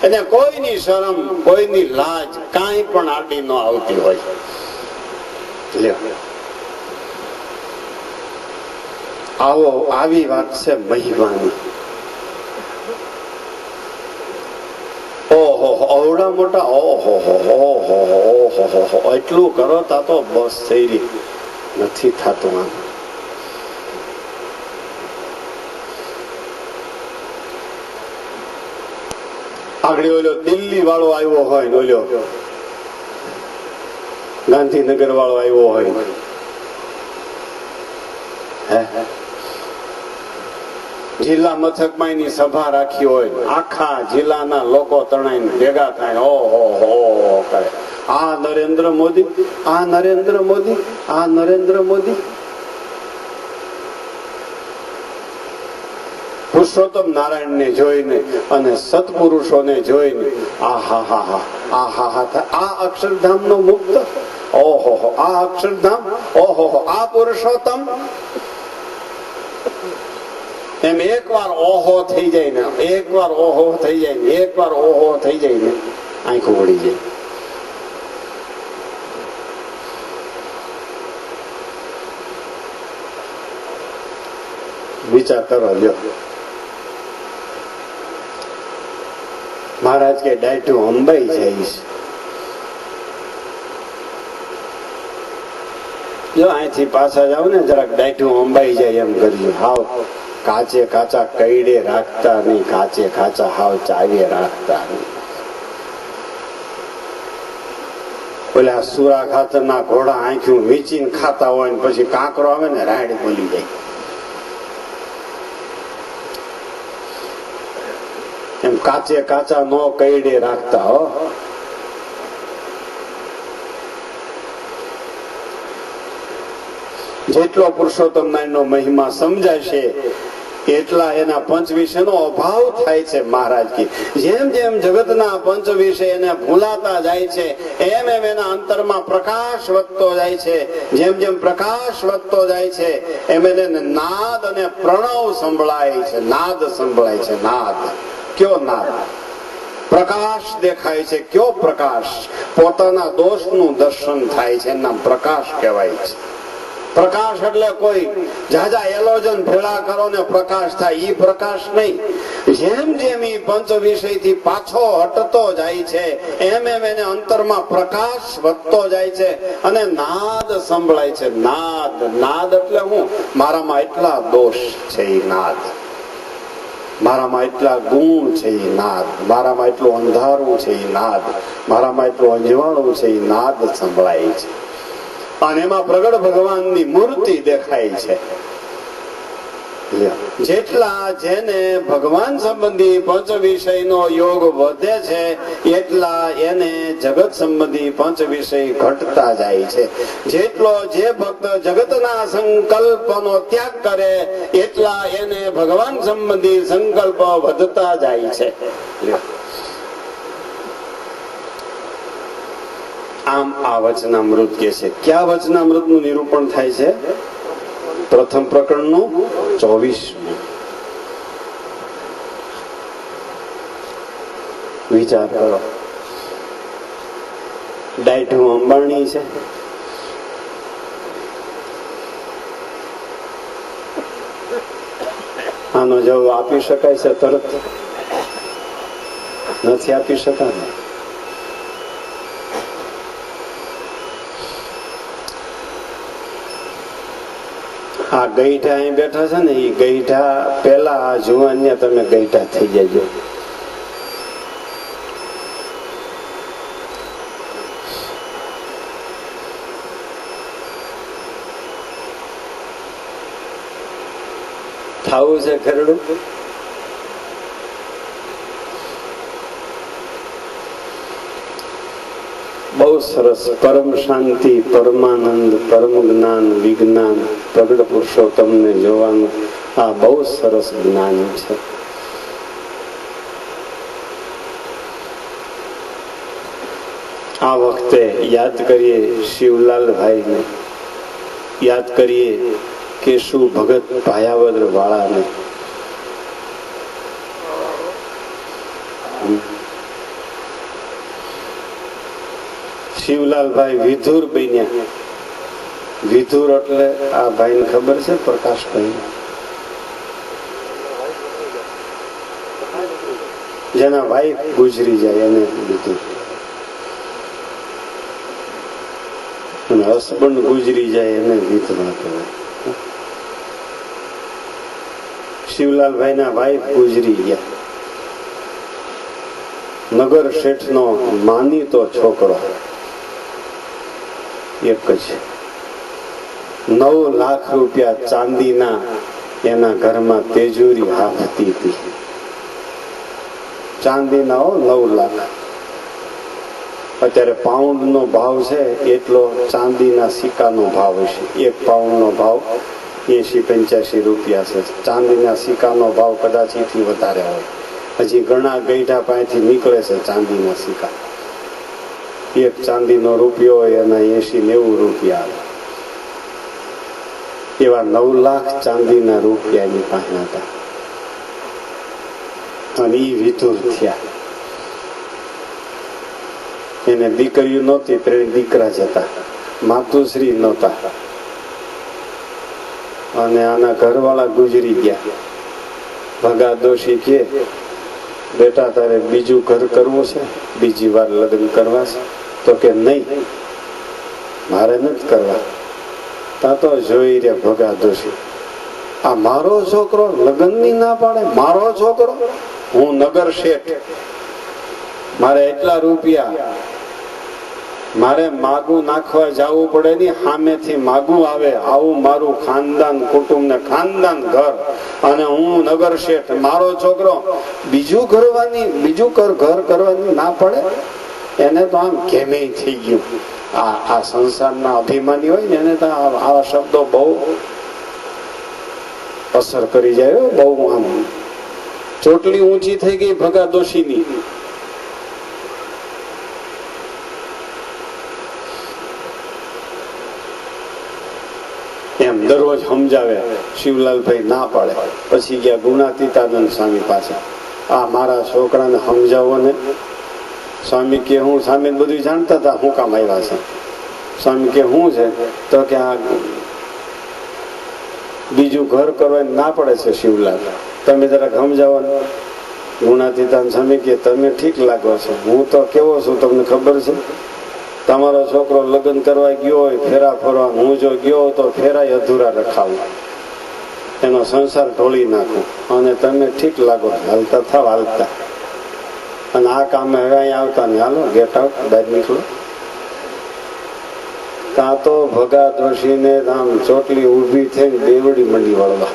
એને કોઈની શરમ કોઈની લાજ કાંઈ પણ આડી ન આવતી હોય. આવો આવી વાત છે મહિમાની. ઓહો અવડા મોટા, ઓહો એટલું કરો તા તો બસ થઈ રહી નથી થતું. આમ આગળ ઓલો દિલ્હી વાળો આવ્યો હોય ને ઓલો ગાંધીનગર વાળો આવ્યો હોય, જિલ્લા મથકમાં એની સભા રાખી હોય, આખા જિલ્લાના લોકો તણાઈને ભેગા થાય, ઓહો કરે, આ નરેન્દ્ર મોદી, આ નરેન્દ્ર મોદી, આ નરેન્દ્ર મોદી. પુરુષોત્તમ નારાયણને જોઈને અને સત્પુરુષોને જોઈને આ અક્ષરધામનો મુક્ત, ઓહો આ અક્ષરધામ, ઓહો આ પુરુષોત્તમ. એમ એકવાર ઓહો થઈ જાય ને, એકવાર ઓહો થઈ જાય ને, એકવાર ઓહો થઈ જાય ને આંખો વળી જાય. વિચાર કરો લ્યો. મહારાજ કે ડાયટું અંબાઈ જાય છે. જો અહીંથી પાછા જાવ ને જરાક ડાયટું અંબાઈ જાય એમ કરીએ. હાવ કાચે કાચા કઈડે રાખતા નહીં, કાચે કાચા હાવ ચાવીએ રાખતા નહીં. ઓલા સુરા ખાતરના ઘોડા આંખ્યું વીંચીને ખાતા હોય ને પછી કાંકરો આવે ને રાડ બોલી જાય. એમ કાચે કાચા નો કઈડે રાખતા હો. જેટલો પુરુષોત્તમ નારાયણનો મહિમા સમજાશે એટલા એના પંચ વિષયનો અભાવ થાય છે. મહારાજ કી જેમ જેમ જગતના પંચ વિષય એને ભૂલાતા જાય છે એમ એમ એના અંતરમાં પ્રકાશ વધતો જાય છે. જેમ જેમ પ્રકાશ વધતો જાય છે એમ એને નાદ અને પ્રણવ સંભળાય છે. નાદ સંભળાય છે. નાદ કયો નાદ? પ્રકાશ દેખાય છે. કયો પ્રકાશ? પોતાના દોષનું દર્શન થાય છે, એના પ્રકાશ કહેવાય છે. પ્રકાશ એટલે કોઈ જાજા એલોજન ભેળા કરો ને પ્રકાશ થાય, ઈ પ્રકાશ નહીં. જેમ જેમ ઈ પંચ વિષય થી પાછો હટતો જાય છે એમ એમ એને અંતરમાં પ્રકાશ વધતો જાય છે અને નાદ સંભળાય છે. નાદ, નાદ એટલે હું? મારામાં એટલા દોષ છે ઈ નાદ, મારામાં એટલા ગુણ છે ઈ નાદ, મારામાં એટલું અંધારું છે ઈ નાદ, મારામાં એટલું અંજવાળું છે ઈ નાદ સંભળાય છે. અને એમાં પ્રગટ ભગવાનની મૂર્તિ દેખાય છે. જેટલા જેને ભગવાન સંબંધી પંચ વિષયનો યોગ વધે છે એટલા એને જગત સંબંધી પંચ વિષય ઘટતા જાય છે. જેટલો જે ભક્ત જગતના સંકલ્પનો ત્યાગ કરે એટલા એને ભગવાન સંબંધી સંકલ્પ વધતા જાય છે. આમ આ વચનામૃત કે છે. ક્યાં વચનામૃત નું નિરૂપણ થાય છે? પ્રથમ પ્રકરણ નું 24. વિચાર કરો. ડાયટું અંબાણી છે, આનો જવાબ આપી શકાય છે તરત? નથી આપી શકાય. આ ગઈઢા અહીં બેઠા છે ને, એ ગઈઢા પેલા આ જુવાન તમે ગઈઢા થઈ જજો. થાવું છે ખરડું? બહુ સરસ. પરમ શાંતિ, પરમાનંદ, પરમ જ્ઞાન, વિજ્ઞાન, પ્રગટ પુરુષોત્તમને જોવાનું આ બહુ સરસ જ્ઞાન છે. આ વખતે યાદ કરીએ શિવલાલભાઈને, યાદ કરીએ કેશુ ભગત ભાયાવદર વાળાને. શિવલાલભાઈ વિધુર બન્યા. વિધુર એટલે આ ભાઈ ને ખબર છે? પ્રકાશભાઈ, જેના વાઈફ ગુજરી જાય એને વિધુર, અને હસબન્ડ ગુજરી જાય એને વિધવા કહેવાય. શિવલાલભાઈ ના વાઈફ ગુજરી ગયા. નગર શેઠ નો માનીતો છોકરો એક જ, 9 લાખ રૂપિયા ચાંદીના એના ઘરમાં તેજુરી હાફતી હતી. ચાંદીના 9 લાખ. અત્યારે પાઉન્ડ નો ભાવ છે એટલો ચાંદીના સિક્કાનો ભાવ હશે. 1 પાઉન્ડ નો ભાવ 80-85 છે. ચાંદીના સિક્કાનો ભાવ કદાચ એથી વધારે હોય. હજી ઘણા ગઈઢા પાસેથી નીકળે છે ચાંદીના સિક્કા. એક ચાંદીનો રૂપિયો હોય એના 80-90 રૂપિયા આવે. એવા 9 લાખ ચાંદીના રૂપિયા એની પાસે હતા. અને એ વિધુર થયા. એને દીકરીઓ નહોતી, 3 દીકરા જ હતા. માતુશ્રી નહોતા. અને આના ઘરવાળા ગુજરી ગયા. ભગા દોશી કે બેટા તારે બીજું ઘર કરવું છે, બીજી વાર લગ્ન કરવા છે? તો કે નહીં, મારે નથી કરવા. તા તો જોઈ રે ભગા દોશી, આ મારો છોકરો લગ્નની ના પાડે? મારો છોકરો, હું નગર શેઠ, મારે એટલા રૂપિયા, મારે માગું નાખવા જવું પડે નહીં, સામેથી માગું આવે, આવું મારું ખાનદાન કુટુંબ ને ખાનદાન ઘર, અને હું નગર શેઠ, મારો છોકરો બીજું ઘર કરવાની ના પડે? એને તો આમ કેમે થઈ ગયું. આ સંસારના અભિમાની હોય ને એને તો આવા શબ્દો બહુ અસર કરી જાય. બહુ આમ ચોટલી ઊંચી થઈ ગઈ ભગા દોશીની. એમ દરરોજ સમજાવે, શિવલાલભાઈ ના પાડે. પછી ગયા ગુણાતીતાનંદ સ્વામી પાસે, આ મારા છોકરાને સમજાવો ને. સ્વામી કે હું, સ્વામી બધું જાણતા હતા હું કામ આવ્યા છે. સ્વામી કે શું છે? તો કે આ બીજું ઘર કરવાની ના પડે છે શિવલાલ, તમે જરાક સમજાવો ને. ગુણાતીતાનંદ સ્વામી કે તમે ઠીક લાગો છો, હું તો કેવો છું તમને ખબર છે? તમારો છોકરો લગ્ન કરવા ગયો હોય ફેરા ફરવા, હું જો ગયો તો ફેરાય અધૂરા રખાવું, એનો સંસાર ઢોળી નાખું, અને તમે ઠીક લાગો, હાલતા થાવ હાલતા. અને આ કામે હવે અહીંયા આવતા ને, હાલો ગેટ આઉટ, બહાર નીકળો. ત્યાં તો ભગા દોશીને આમ ચોટલી ઊભી થઈને બેવડી મંડી વળવા.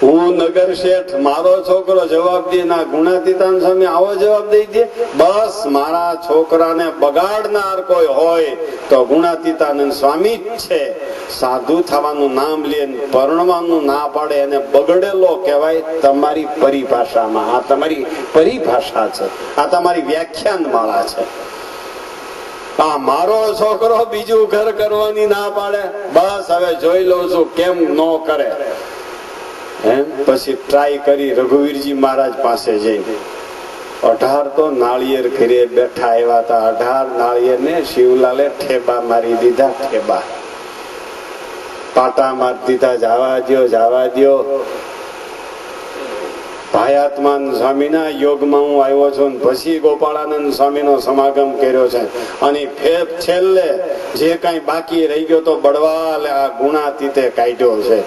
હું નગર શેઠ, મારો છોકરો જવાબ દે ના. ગુણાતીતાનંદ સ્વામી આવો જવાબ દઈ દે, બસ મારા છોકરાને બગાડનાર કોઈ હોય તો ગુણાતીતાનંદ સ્વામી જ છે. સાધુ થવાનું નામ લે, પરણવાનું ના પાડે, એને બગડેલો કહેવાય. તમારી પરિભાષામાં આ તમારી પરિભાષા છે, આ તમારી વ્યાખ્યાન માળા છે. આ મારો છોકરો બીજું ઘર કરવાની ના પાડે, બસ હવે જોઈ લઉં છું કેમ નો કરે. પછી ટ્રાય કરી રઘુવીરજી મહારાજ પાસે જઈ. 18 તો નાળિયેર ઘરે બેઠા આવ્યા હતા. 18 નાળિયેર ને શિવલાલે ઠેબા મારી દીધા. ઠેબા પાટા મારી દીધા. જવા દ્યો. ભાયાત્માનંદ સ્વામીના યોગમાં હું આવ્યો છું, પછી ગોપાળાનંદ સ્વામીનો સમાગમ કર્યો છે. અને છેલ્લે જે કઈ બાકી રહી ગયો તો બળવાલ આ ગુણાતીતે કાઢ્યો છે.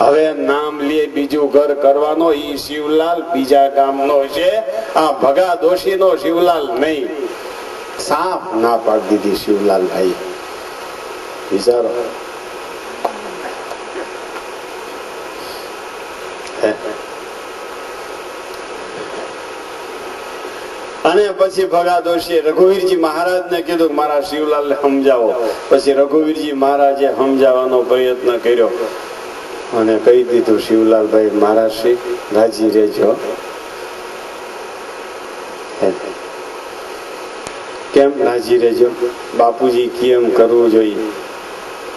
હવે નામ લે બીજું ઘર કરવાનો, ઈ શિવલાલ બીજા ગામનો છે, આ ભગા દોશીનો શિવલાલ નહીં. સાફ ના પાડી દીધી શિવલાલ ભાઈ. વિચારો. અને પછી ભગા દોશીએ રઘુવીરજી મહારાજ ને કીધું મારા શિવલાલ ને સમજાવો. પછી રઘુવીરજી મહારાજે સમજાવવાનો પ્રયત્ન કર્યો અને કહી દીધું, શિવલાલભાઈ મહારાજ શ્રી રાજી રહેજો. કેમ રાજી રહેજો? બાપુજી કેમ કરવું જોઈએ?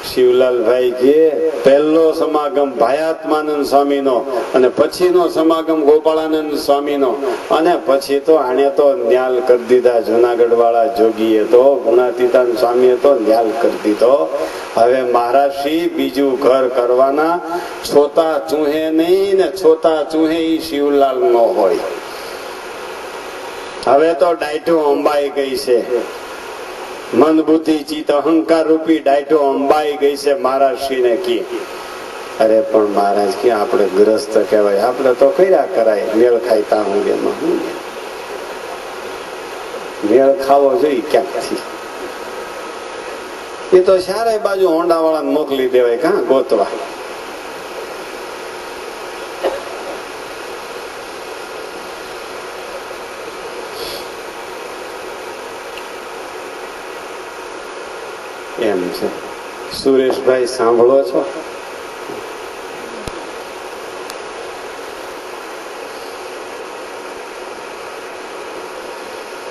શિવલાલભાઈ કે પહેલો સમાગમ ભાયાત્માનંદ સ્વામીનો, અને પછીનો સમાગમ ગોપાળાનંદ સ્વામીનો, અને પછી તો આને તો ન્યાલ કરી દીધા જુનાગઢ વાળા જોગીએ તો, ગુણાતીતાનંદ સ્વામીએ તો ન્યાલ કરી દીધો. હવે મહારાજ શ્રી બીજું ઘર કરવાના, છોતા ચૂહે નહીં ને છોતા ચૂહે ઈ શિવલાલ નો હોય. હવે તો ડાયઠો અંબાઈ ગઈ છે, મન બુદ્ધિ ચિત્ત અહંકાર રૂપી ડાયઠો અંબાઈ ગઈ છે. મહારાજ શ્રી ને કી, અરે પણ મહારાજ કે આપણે ગ્રસ્ત કહેવાય, આપણે તો કર્યા કરાય, મેળ ખાય તા હું એમાં હું મેળ ખાવો જોઈએ ક્યાંકથી. એ તો ચારે બાજુ હોંડા વાળા મોકલી દેવાય કાં ગોતવા. એમ છે. સુરેશભાઈ સાંભળો છો?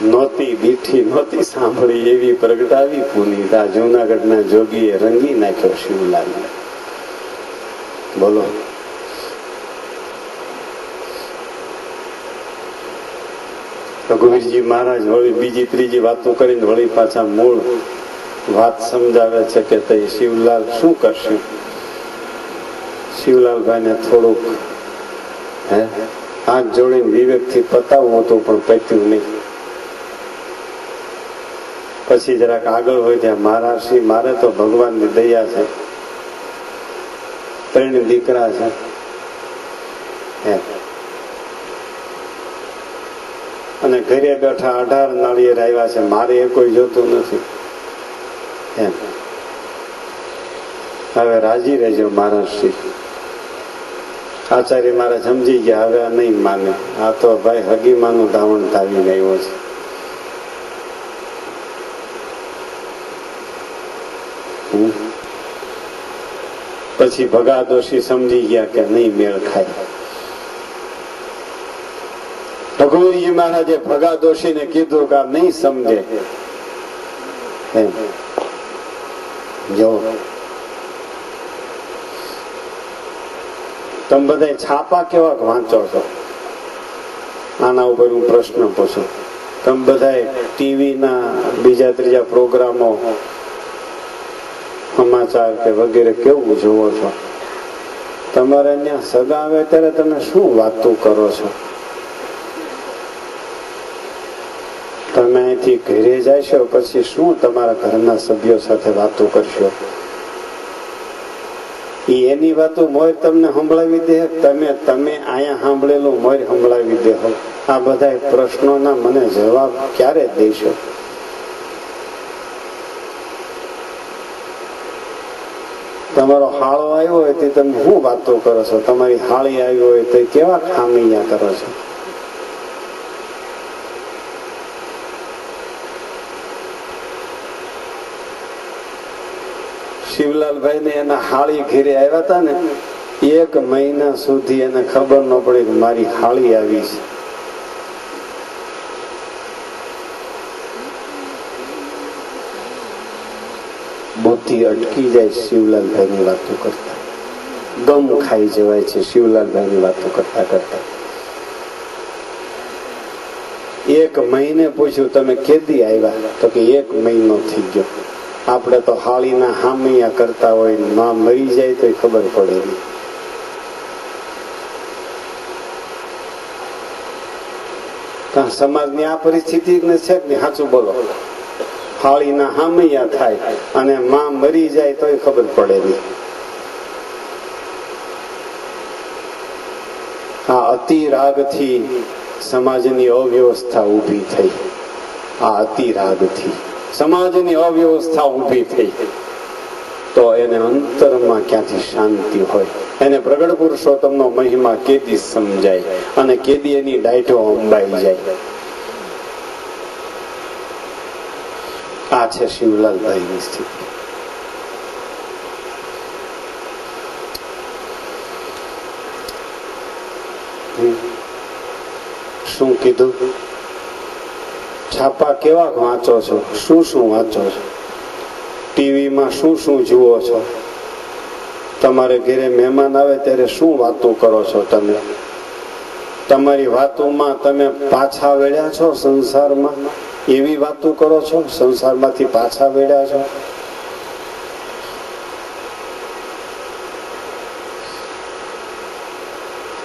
નહોતી દીઠી નહોતી સાંભળી એવી પ્રગટાવી પુનીત. આ જૂનાગઢના જોગીએ રંગી નાખ્યો શિવલાલ. બોલો. રઘુવીરજી મહારાજ વળી બીજી ત્રીજી વાતો કરીને વળી પાછા મૂળ વાત સમજાવે છે કે તે શિવલાલ શું કરશે. શિવલાલભાઈને થોડુંક હાથ જોડીને વિવેકથી પતાવવું હતું પણ પત્યું નહીં. પછી જરાક આગળ વધ્યા. મહારાજશ્રી મારે તો ભગવાનની દયા છે, ત્રણ દીકરા છે, અને ઘરે બેઠા 18 નાળિયેર આવ્યા છે, મારે એ કોઈ જોતું નથી. હવે રાજી રહેજો મહારાજશ્રી. આચાર્ય મારે સમજી ગયા, હવે નહીં માને. આ તો ભાઈ હગીમાનું ધાવણ ધાવીને આવ્યો છે. પછી ભગા દોશી સમજી ગયા કે નહીં મેળ ખાય. રઘુવીરજી મહારાજે ભગા દોશીને કીધું કે આ નહીં સમજે. જો તમે બધા છાપા કેવા વાંચો છો? આના ઉપર હું પ્રશ્ન પૂછું. તમે બધા ટીવી ના બીજા ત્રીજા પ્રોગ્રામો, સમાચાર કે વગેરે કેવું જોવો છો? તમારે અહીંયા સગા આવે ત્યારે તમે શું વાતો કરો છો? તમે અહીંથી ઘરે જશો પછી શું તમારા ઘરના સભ્યો સાથે વાતો કરશો? એની વાતો મોર તમને સંભળાવી દે, તમે અહીંયા સાંભળેલું મોર સંભળાવી દે. આ બધા પ્રશ્નોના મને જવાબ ક્યારે દેશો? તમારો હાળો આવ્યો હોય તે તમે શું વાતો કરો છો? તમારી હાળી આવી હોય તો કેવા ખામીયા કરો છો? શિવલાલભાઈ ને એના હાળી ઘેરે આવ્યા હતા ને, 1 મહિના સુધી એને ખબર ન પડી કે મારી હાળી આવી છે. બુદ્ધિ અટકી જાય શિવલાલભાઈ ની વાતો કરતા, ગમ ખાઈ જવાય છે શિવલાલભાઈ ની વાતો કરતા કરતા. 1 મહિને પૂછ્યું તમે કેદી આવ્યા? તો કે 1 મહિનો થઈ ગયો. આપણે તો હાળીના હામૈયા કરતા હોય, માં મરી જાય તો ખબર પડે નહીં. સમાજની આ પરિસ્થિતિ છે કે સાચું બોલો? હાળીના હામૈયા થાય અને માં મરી જાય તોય ખબર પડે નહીં. આ અતિરાગથી સમાજની અવ્યવસ્થા ઊભી થઈ. આ અતિરાગથી સમાજની અવ્યવસ્થા ઊભી થઈ તો એને અંતરમાં ક્યાંથી શાંતિ હોય? એને પ્રગટ પુરુષોત્તમનો મહિમા કેદી સમજાય અને કેદી એની ડાયટો અંબાઈ જાય? આ છે શિવલાલભાઈની સ્થિતિ. શું કીધું? છાપા કેવા વાંચો છો? શું વાંચો છો? ટીવીમાં શું જુઓ છો? તમારે ઘરે મહેમાન આવે ત્યારે શું વાતો કરો છો? તમે તમારી વાતોમાં તમે પાછા વળ્યા છો સંસારમાં? એવી વાતો કરો છો? સંસારમાંથી પાછા વળ્યા છો?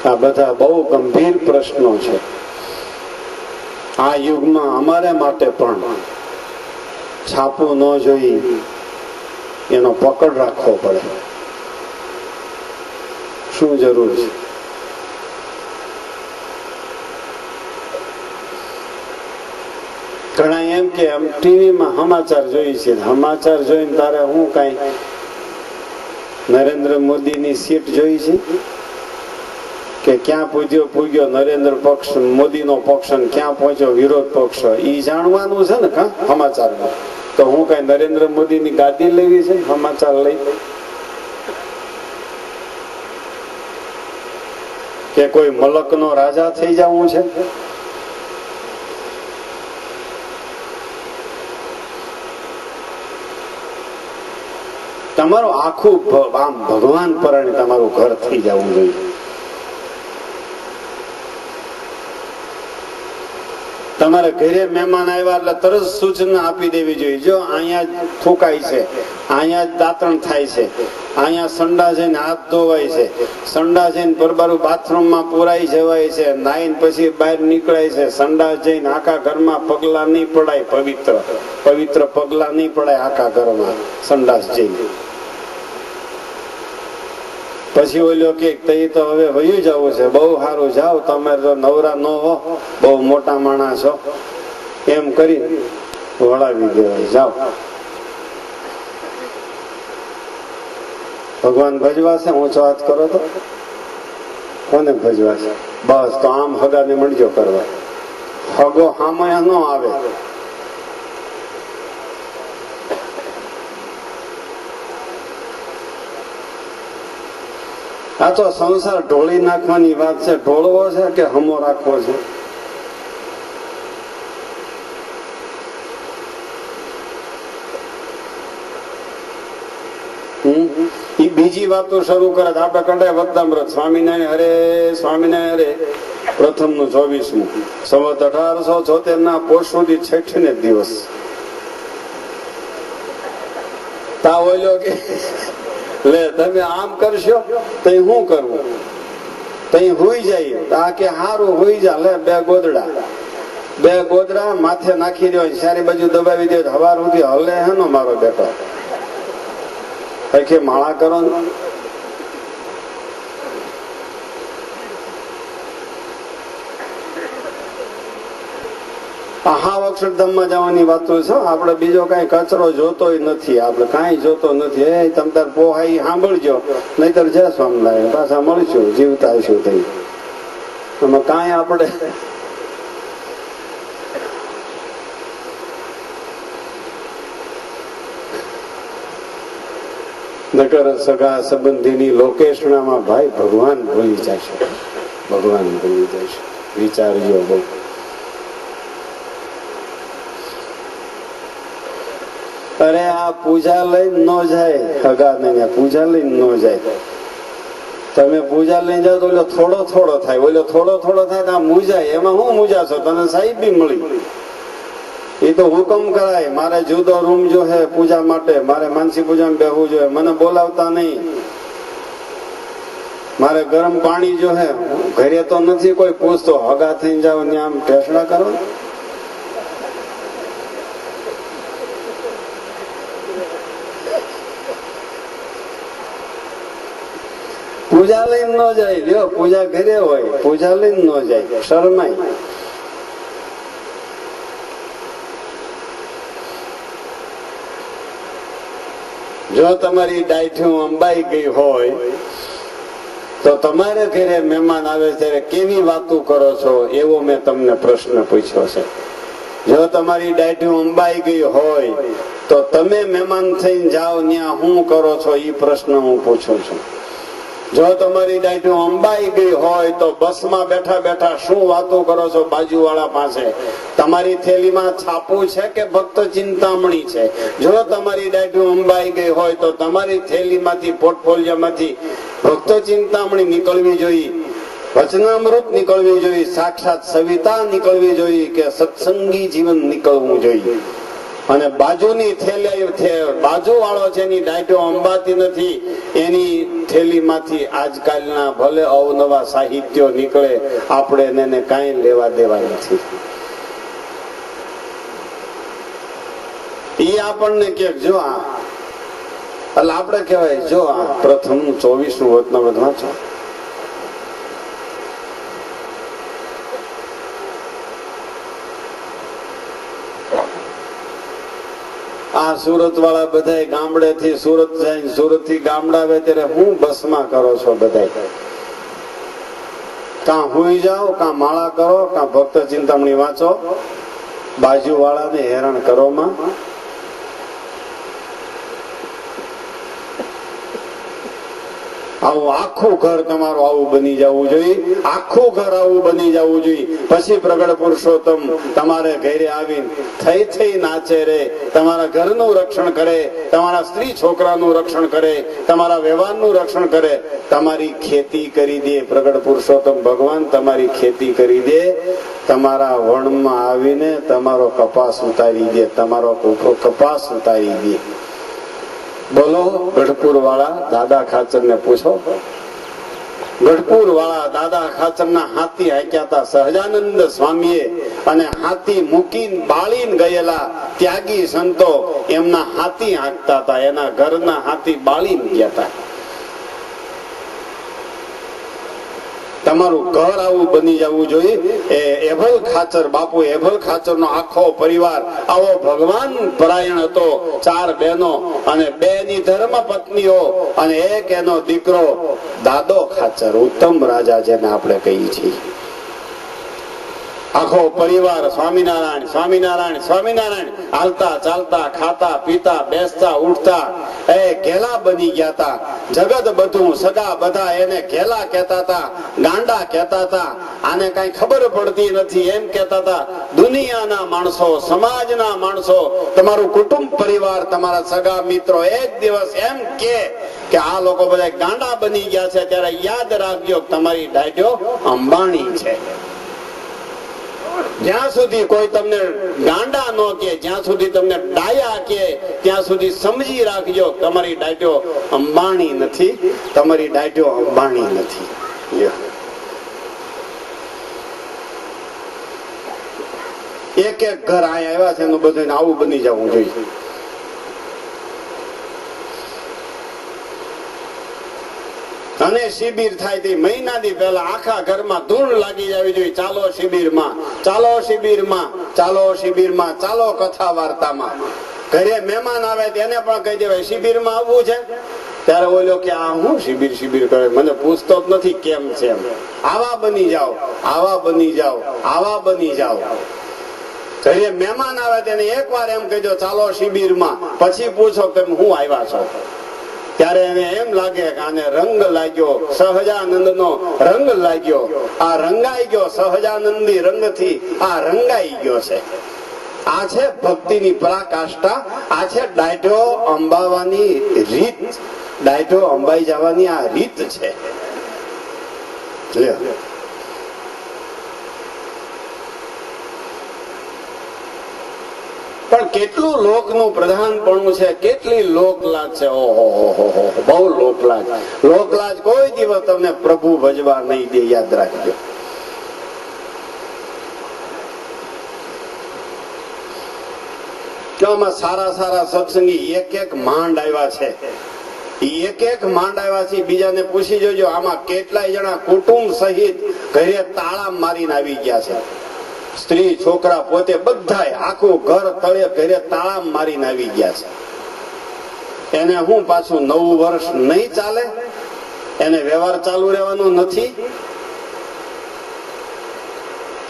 આ બધા બહુ ગંભીર પ્રશ્નો છે. આ યુગમાં અમારે માટે પણ છાપું ન જોઈ એનો પકડ રાખવો પડે. શું જરૂર છે? ઘણા એમ કે આમ ટીવીમાં સમાચાર જોઈ છે, સમાચાર જોઈને તારે હું કઈ નરેન્દ્ર મોદીની સીટ જોઈ છે કે ક્યાં પૂગ્યો નરેન્દ્ર પક્ષ, મોદીનો પક્ષ, ક્યાં પહોંચ્યો વિરોધ પક્ષ? ઈ જાણવાનું છે ને સમાચારમાં. તો હું કઈ નરેન્દ્ર મોદીની ગાદી લેવી છે સમાચાર લઈ, કે કોઈ મલકનો રાજા થઈ જવું છે? તમારું આખું આમ ભગવાન પરણે તમારું ઘર થઈ જવું જોઈએ. તમારે ઘરે મહેમાન આવ્યા એટલે તરત સૂચના આપી દેવી જોઈએ, જો અહીંયા થૂકાય છે, અહીંયા દાંતણ થાય છે, અહીંયા સંડા જઈને હાથ ધોવાય છે, સંડા જઈને પરબારું બાથરૂમમાં પુરાઈ જવાય છે, નાઈને પછી બહાર નીકળાય છે, સંડા જઈને આખા ઘરમાં પગલા નહીં પડાય, પવિત્ર પવિત્ર પગલા નહીં પડાય આખા ઘરમાં સંડાસ જઈને. પછી ઓલ્યો કે તો હવે વયું જવું છે, બહુ સારું જાઓ, તમે તો નવરા ન હો, બહુ મોટા માણસ છો, એમ કરી વળાવી દેવાય, જાઓ. ભગવાન ભજવા છે? ઊંચો હાથ કરો તો કોને ભજવા છે? બસ તો આમ હગાને મળજો કરવા, હગો હામયા ન આવે. આ તો સંસાર ઢોળી નાખવાની વાત છે. ઢોળવો છે કે હમો રાખવો છે? એ બીજી વાતો શરૂ કરે. આપણે કંઠે વક્તામૃત સ્વામિનારાયણ હરે સ્વામિનારાયણ હરે પ્રથમ નું 24મું સંવત 1876 ના પોષ સુધી 6 દિવસ. તા ઓલ્યો કે લે તમે આમ કરશો તો શું કરવું? તઈ હોઈ જાય. આ કે હારું હોઈ જા, લે બે ગોદડા માથે નાખી દો, સારી બાજુ દબાવી દો, હવાર સુધી હલે હે નો મારો બેટો. કે માળા કરો ને. હા, અક્ષરધામમાં જવાની વાતો છે. આપણે બીજો કઈ કચરો જોતો નથી, આપણે કઈ જોતો નથી. એ તમ તાર પોહાઈ સાંભળજો, નહીતર જય સ્વામિનારાયણ પાછા મળશું, જીવતા આવીશું થઈ. એમાં કઈ આપણે નકર સગા સંબંધીની લોકેશણામાં ભાઈ ભગવાન ભૂલી જશે, ભગવાન ભૂલી જશે. વિચારજો બહુ. અરે આ પૂજા લઈને ન જાય, હગા ને પૂજા લઈને ન જાય. તમે પૂજા લઈને જાઓ તો ઓલો થોડો થોડો થાય, ઓલો થોડો થોડો થાય તો આ મૂજાય. એમાં હું મૂજાશો? તને સાહેબ બી મળી. એ તો હુકમ કરાય, મારે જુદો રૂમ જો હે પૂજા માટે, મારે માનસી પૂજામાં બેહવું જોઈએ, મને બોલાવતા નહીં. મારે ગરમ પાણી જો હે, ઘરે તો નથી કોઈ પૂછતો, હગા થઈને જાઓ ને આમ ઠેસડા કરો. પૂજા લઈને ન જાય. લ્યો પૂજા ઘરે હોય, પૂજા લઈને ન જાય, શરમાય. જો તમારી ડાયઠું અંબાઈ ગઈ હોય તો તમારે ઘરે મહેમાન આવે ત્યારે કેવી વાતો કરો છો, એવો મેં તમને પ્રશ્ન પૂછ્યો છે. જો તમારી ડાયઠું અંબાઈ ગઈ હોય તો તમે મહેમાન થઈને જાઓ ત્યાં શું કરો છો, એ પ્રશ્ન હું પૂછું છું. જો તમારી ડાયઠું અંબાઈ ગઈ હોય તો બસમાં બેઠા બેઠા શું વાતો કરો છો બાજુવાળા પાસે? તમારી થેલીમાં છાપું છે કે ભક્ત ચિંતામણી છે? જો તમારી ડાયઠું અંબાઈ ગઈ હોય તો તમારી થેલીમાંથી, પોર્ટફોલિયોમાંથી ભક્ત ચિંતામણી નીકળવી જોઈએ, વચનામૃત નીકળવી જોઈએ, સાક્ષાત સવિતા નીકળવી જોઈએ, કે સત્સંગી જીવન નીકળવું જોઈએ. અને બાજુની થેલી, બાજુ વાળો છે એની ડાયટો અંબાતી નથી, એની થેલીમાંથી આજકાલના ભલે અવનવા સાહિત્યો નીકળે, આપણે એને કાંઈ લેવા દેવા નથી. એ આપણને કે જો આ, એટલે આપણે કહેવાય જો આ પ્રથમ 24મું વચનામૃત વાંચો. આ સુરત વાળા બધા ગામડે થી સુરત જાય, સુરત થી ગામડા આવે ત્યારે હું બસમાં કરો છો બધા? કાં હુઈ જાઓ, કાં માળા કરો, કાં ભક્ત ચિંતામણી વાંચો, બાજુ વાળાને હેરાન કરો માં. આવું આખું ઘર તમારું આવું બની જવું જોઈએ, આખું ઘર આવું બની જવું જોઈએ. પછી પ્રગટ પુરુષોત્તમ તમારે ઘરે આવીને થઈ નાચે રે, તમારા ઘરનું રક્ષણ કરે, તમારા સ્ત્રી છોકરાનું રક્ષણ કરે, તમારા વ્યવહારનું રક્ષણ કરે, તમારી ખેતી કરી દે. પ્રગટ પુરુષોત્તમ ભગવાન તમારી ખેતી કરી દે, તમારા વણમાં આવીને તમારો કપાસ ઉતારી દે, તમારો કપાસ ઉતારી દે. બોલો, ગઢપુર વાળા દાદા ખાચર ને પૂછો. ગઢપુર વાળા દાદા ખાચર ના હાથી હાંક્યા હતા સહજાનંદ સ્વામીએ, અને હાથી મૂકીને બાળીને ગયેલા ત્યાગી સંતો એમના હાથી હાંકતા હતા, એના ઘરના હાથી બાળીને ગયા હતા. તમારું ઘર આવું બની જવું જોઈએ. એ એભલ ખાચર, બાપુ એભલ ખાચર નો આખો પરિવાર આવો ભગવાન પરાયણ હતો. 4 બહેનો અને 2 ની ધર્મ પત્નીઓ અને 1 એનો દીકરો દાદો ખાચર, ઉત્તમ રાજા જેને આપણે કહીએ છીએ. આખો પરિવાર સ્વામિનારાયણ સ્વામિનારાયણ સ્વામિનારાયણ હાલતા ચાલતા ખાતા પીતા બેસતા ઉઠતા એ ઘેલા બની ગયા હતા. જગત બધું સગા બધા એને ઘેલા કહેતા હતા, ગાંડા કહેતા હતા. આને કઈ ખબર પડતી નથી એમ કહેતા હતા. દુનિયાના માણસો, સમાજના માણસો, તમારું કુટુંબ પરિવાર, તમારા સગા મિત્રો એક દિવસ એમ કે આ લોકો બધા ગાંડા બની ગયા છે, ત્યારે યાદ રાખજો તમારી ડાઢ્યો અંબાણી છે. જ્યાં સુધી કોઈ તમને ગાંડા ન કે, જ્યાં સુધી તમને ડાયા કે, ત્યાં સુધી સમજી રાખજો તમારી ડાઢ્યો અંબાણી નથી, તમારી ડાઢ્યો અંબાણી નથી. એક ઘર અહીંયા આવ્યા છે એનું બધું આવું બની જવું જોઈએ. અને શિબિર થાય તે મહિનાથી પહેલા આખા ઘરમાં ધૂળ લાગી જવી જોઈએ. ચાલો શિબિરમાં, ચાલો શિબિરમાં, ચાલો શિબિરમાં, ચાલો કથા વાર્તામાં. ઘરે મહેમાન આવે તેને પણ કહી દેવાય શિબિરમાં આવવું છે. ત્યારે બોલ્યો કે આ હું શિબિર શિબિર કરે, મને પૂછતો જ નથી કેમ છે. આવા બની જાઓ, આવા બની જાઓ, આવા બની જાઓ. ઘરે મહેમાન આવે તેને એકવાર એમ કહેજો ચાલો શિબિરમાં, પછી પૂછો કે હું આવ્યા છો. ત્યારે એને એમ લાગે કે આને રંગ લાગ્યો, સહજાનંદ નો રંગ લાગ્યો, આ રંગાઈ ગયો, સહજાનંદી રંગથી આ રંગાઈ ગયો છે. આ છે ભક્તિની પરાકાષ્ઠા, આ છે ડાઢો અંબાવાની રીત, ડાઢો અંબાઈ જવાની આ રીત છે. પણ કેટલું લોકનું પ્રધાનપણું છે, કેટલી લોકલાજ છે. ઓહો બહુ લોકલાજ. લોકલાજ કોઈ દિવસ તમને પ્રભુ ભજવા નહીં દે, યાદ રાખજો. આમાં સારા સારા સત્સંગી એક માંડ આવ્યા છે, એક માંડ આવ્યા છે. બીજાને પૂછી જોજો આમાં કેટલાય જણા કુટુંબ સહિત ઘરે તાળા મારીને આવી ગયા છે. સ્ત્રી છોકરા પોતે બધા આખું ઘર તળે ઘરે તાળા મારીને આવી ગયા છે. એને હું પાછું નવું વર્ષ નહીં ચાલે, એને વ્યવહાર ચાલુ રહેવાનો નથી.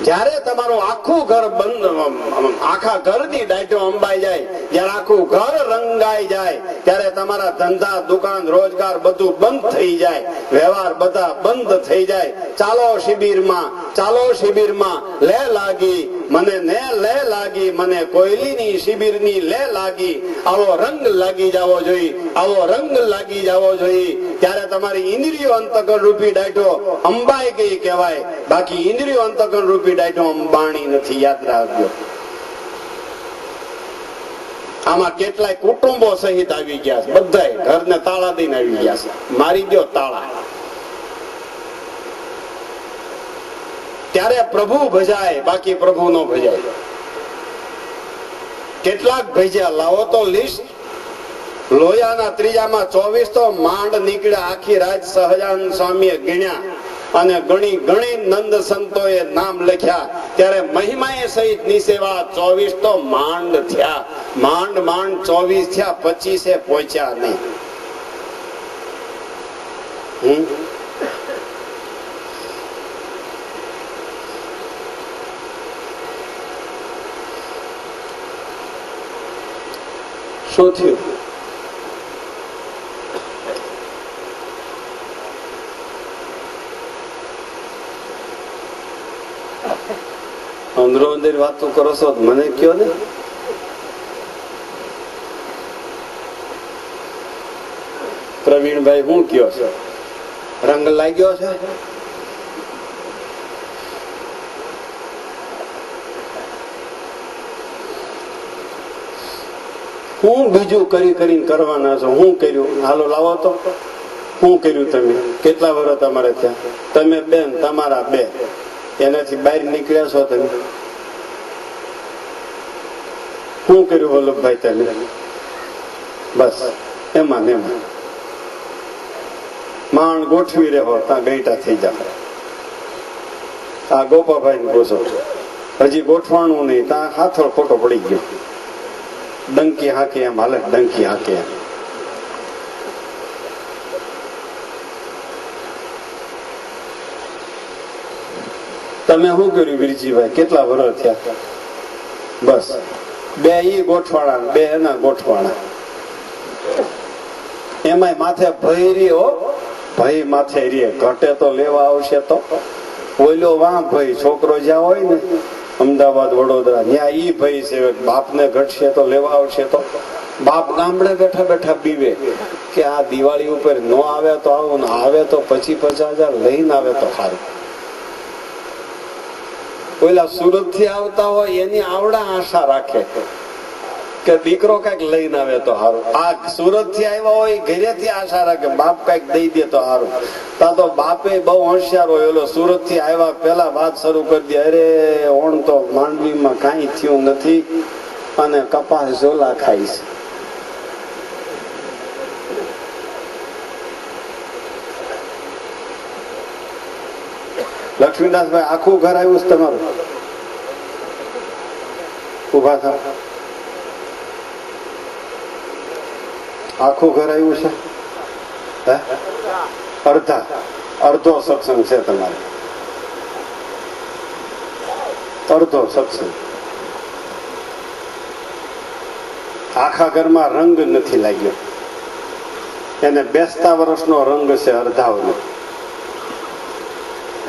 જયારે તમારું આખું ઘર બંધ, આખા ઘરની ડાઢો અંબાઈ જાય, જયારે આખું ઘર રંગાઈ જાય, ત્યારે તમારા ધંધા દુકાન રોજગાર બધું બંધ થઈ જાય, વ્યવહાર બધા બંધ થઈ જાય. ચાલો શિબિરમાં, ચાલો શિબિરમાં, લે લાગી મને ને લે લાગી મને, કોયલીની શિબિરની લે લાગી. આવો રંગ લાગી જવો જોઈએ, આવો રંગ લાગી જવો જોઈએ. ત્યારે તમારી ઇન્દ્રિયો અંતકરણ રૂપી ડાઢો અંબાઈ ગઈ કહેવાય, બાકી ઇન્દ્રિયો અંતકરણ રૂપી ડાઢો અંબાણી નથી, યાદ રાખજો. આમાં કેટલાય કુટુંબો સહિત આવી ગયા છે, બધા ઘરને તાળા દઈને આવી ગયા છે. મારી ગયો તાળા. ત્યારે પ્રભુ ભજાય, બાકી પ્રભુ નો ભજાય. કેટલાક ભજ્યા લાવો તો લિસ્ટ. લોયાના ત્રીજામાં 24 તો માંડ નીકળ્યા. આખી રાત સહજાનંદ સ્વામીએ ગણ્યા અને ગણી નંદ સંતોએ નામ લખ્યા. ત્યારે મહિમાએ સહિત નિસેવા 24 તો માંડ થયા. માંડ 24 થયા, 25 પહોંચ્યા નહીં. શું થયું? અંદરો અંદર વાતો કરો છો મને કયો ને. પ્રવીણભાઈ શું કયો છે? રંગ લાગ્યો છે? હું બીજું કરીને કરવાના છો? શું કર્યું? હાલો લાવો તો. શું કર્યું તમે? કેટલા વર્ષ તમારે ત્યાં? તમે બેન તમારા બે એનાથી બહાર નીકળ્યા છો તમે? શું કર્યું વલ્લભભાઈ તમે? બસ એમાં ને એમાં માંડ ગોઠવી રહ્યો ત્યાં ગઈટા થઈ જાય. આ ગોપાભાઈ ને પૂછો હજી ગોઠવાનું નહીં ત્યાં હાથો ખોટો પડી ગયો. ડંકી હાકે એમ હાલે, ડંકી હાકે એમ. તમે શું કર્યું વીરજીભાઈ? કેટલા વર્ષ થયા? બસ બે ઈ ગોઠવાણા, બે એના ગોઠવાણા. એમાંય માથે ભય રહ્યો, ભય માથે રે. ઘટે તો લેવા આવશે તો ઓલો વાં ભય છોકરો જ્યાં હોય ને અમદાવાદ વડોદરા ત્યાં ઈ ભય છે. બાપને ઘટશે તો લેવા આવશે તો બાપ ગામડે બેઠા બેઠા બીવે કે આ દિવાળી ઉપર નો આવે તો આવું, ને આવે તો 50,000 લઈને આવે તો સારું. ઓલા સુરત થી આવતા હોય એની આવડા આશા રાખે કે દીકરો કઈક લઈને આવે તો સારું. આ સુરત થી આવ્યા હોય ઘરેથી આશા રાખે બાપ કઈક દઈ દે તો સારું. તા તો બાપે બહુ હોશિયાર હોય. ઓલો સુરત થી આવ્યા પેલા વાત શરૂ કરી દે, અરે ઓણ તો માંડવીમાં કઈ થયું નથી અને કપાસ ઝોલા ખાઈશ. લક્ષ્મીદાસભાઈ આખું ઘર આવ્યું છે તમારું? ઉભા થાવ. આખું ઘર આવ્યું છે? હે? અડધો સત્સંગ છે તમારે? અડધો સત્સંગ. આખા ઘરમાં રંગ નથી લાગ્યો. એને બેસતા વર્ષનો રંગ છે અડધાઓનો.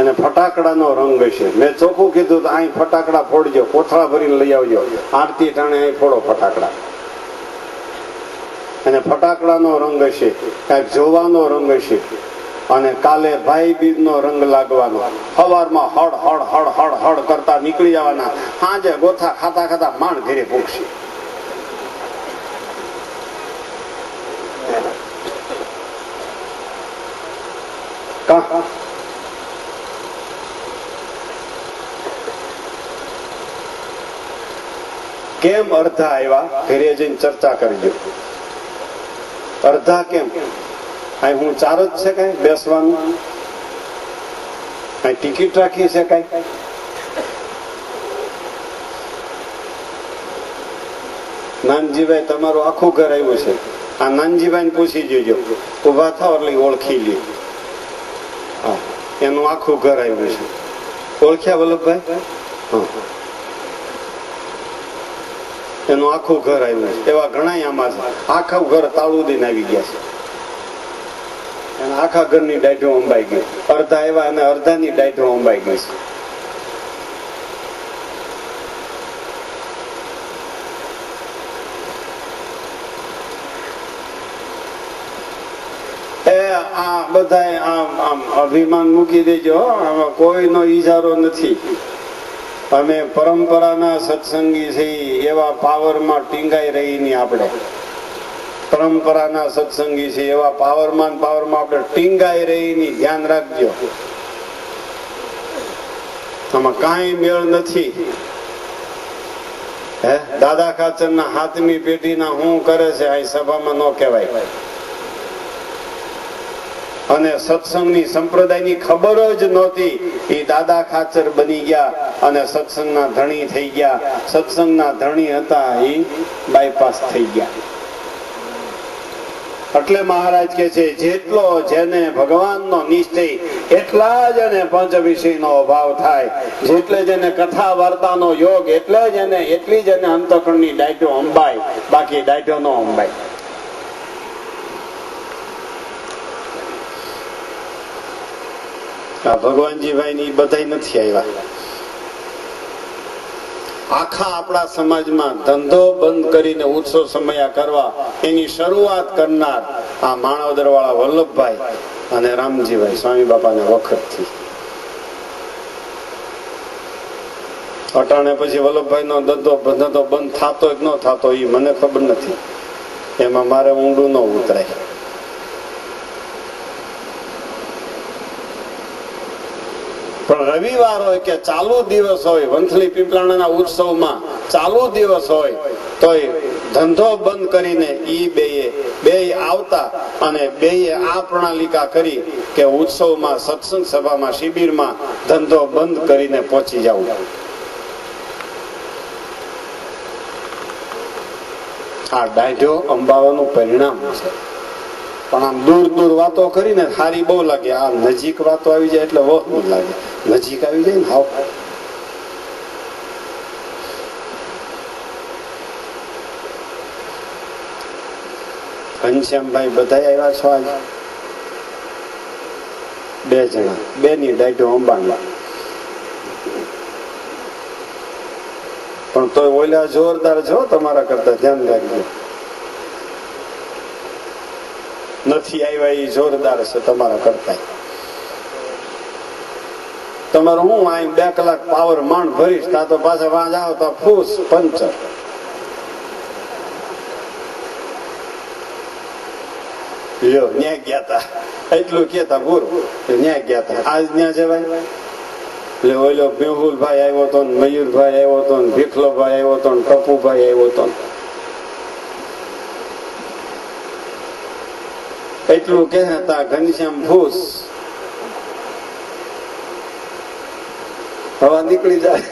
એને ફટાકડાનો રંગ છે. મેં ચોખ્ખું કીધું તો અહીં ફટાકડા ફોડજો, કોથળા ભરીને લઈ આવજો. આરતી ટાણે અહીં ફોડો ફટાકડા. અને ફટાકડાનો રંગ છે, કઈક જોવાનો રંગ છે. અને કાલે ભાઈ બીજ નો રંગ લાગવાનો. સવારમાં હળ હળ હળ હળ હળ કરતા નીકળી જવાના. સાંજે ગોથા ખાતા ખાતા માંડ ઘરે પૂછશે. કેમ અડધા આવ્યા? ઘરે જઈને ચર્ચા કરજો. અડધા કેમ? અહીં હું 4 જ છે કઈ બેસવાનું? કઈ ટિકિટ રાખી છે કઈ? નાનજીભાઈ તમારું આખું ઘર આવ્યું છે. આ નાનજીભાઈ ને પૂછી જોજો. ઉભા થાવ એટલે ઓળખી લ્યો. હા, એનું આખું ઘર આવ્યું છે. ઓળખ્યા વલ્લભભાઈ? હા, એનું આખું ઘર આવ્યું છે. એવા ઘણા આમાં છે. આખું ઘર તાળું દઈને આવી ગયા છે. આખા ઘરની ડાઢો અંબાઈ ગઈ. અડધા એવા અને અડધાની ડાઢો અંબાઈ ગઈ છે. આ બધા આમ અભિમાન મૂકી દેજો. આમાં કોઈનો ઈજારો નથી. અમે પરંપરાના સત્સંગી છે. એવા પાવરમાં ટીંગાઈ રહી ની આપણે. પરંપરાના સત્સંગી છે એવા પાવરમાં આપણે ટીંગાઈ રહી ની ધ્યાન રાખજો. આમાં કાંઈ મેળ નથી. હે, દાદા ખાચર ના 7મી પેઢીના શું કરે છે આ સભામાં ન કહેવાય. અને સત્સંગની સંપ્રદાયની ખબર જ નહોતી. એ દાદા ખાચર બની ગયા અને સત્સંગના ધણી થઈ ગયા. સત્સંગના ધણી હતા એ બાયપાસ થઈ ગયા. એટલે મહારાજ કે છે જેટલો જેને ભગવાનનો નિશ્ચય એટલા જ એને પંચ વિષયનો અભાવ થાય. જેટલે જેને કથા વાર્તાનો યોગ એટલી જ એને અંતઃકરણની ડાયટો અંબાય. બાકી ડાયટો નો અંબાય. ભગવાનજીભાઈ ની બધા નથી આવ્યા. આખા આપણા સમાજમાં ધંધો બંધ કરીને ઉત્સવ સમયા કરવા એની શરૂઆત કરનાર આ માણાવદર વાળા વલ્લભભાઈ અને રામજીભાઈ સ્વામી બાપાના વખતથી. અટાણે પછી વલ્લભભાઈ નો ધંધો બંધ થતો કે ન થતો એ મને ખબર નથી, એમાં મારે ઊંડું ન ઉતરાય. પણ રવિવાર હોય કે ચાલુ દિવસ હોય, વંથલી પીપળાણાના ઉત્સવમાં ચાલુ દિવસ હોય તોય ધંધો બંધ કરીને ઈ બે આવતા અને બે આ પ્રણાલિકા કરી કે ઉત્સવમાં, સત્સંગ સભામાં, શિબિરમાં ધંધો બંધ કરીને પહોંચી જવું. આ દાઢ્યો અંબાવાનું પરિણામ છે. પણ આમ દૂર દૂર વાતો કરીને સારી બહુ લાગે, આ નજીક વાતો આવી જાય એટલે વહ નહીં લાગે. નજીક આવી જાય ને હાવ. ઘનશ્યામભાઈ બધા આવ્યા છો આજે? 2 જણા, 2 ની દાઢ્યો અંબાણી. પણ તોય ઓલા જોરદાર છો, તમારા કરતા ધ્યાન રાખજો. નથી આવ્યા એ જોરદાર છે તમારા કરતા. તમારું હું અહીં 2 કલાક પાવર માંડ ભરીશ, તા તો પાછા વાં જાવ તો ફૂસ પંચર. લ્યો ન્યા ગયા તા, એટલું કેતા પૂરું, ન્યા ગયા તા. આજ ન્યા જવાય? એટલે ઓલો મેહુલભાઈ આવ્યો હતો, મયુરભાઈ આવ્યો હતો, ભીખલોભાઈ આવ્યો હતો, ટપુભાઈ આવ્યો હતો. એટલું કહેતા ઘનશ્યામ ફૂસ હવા નીકળી જાય.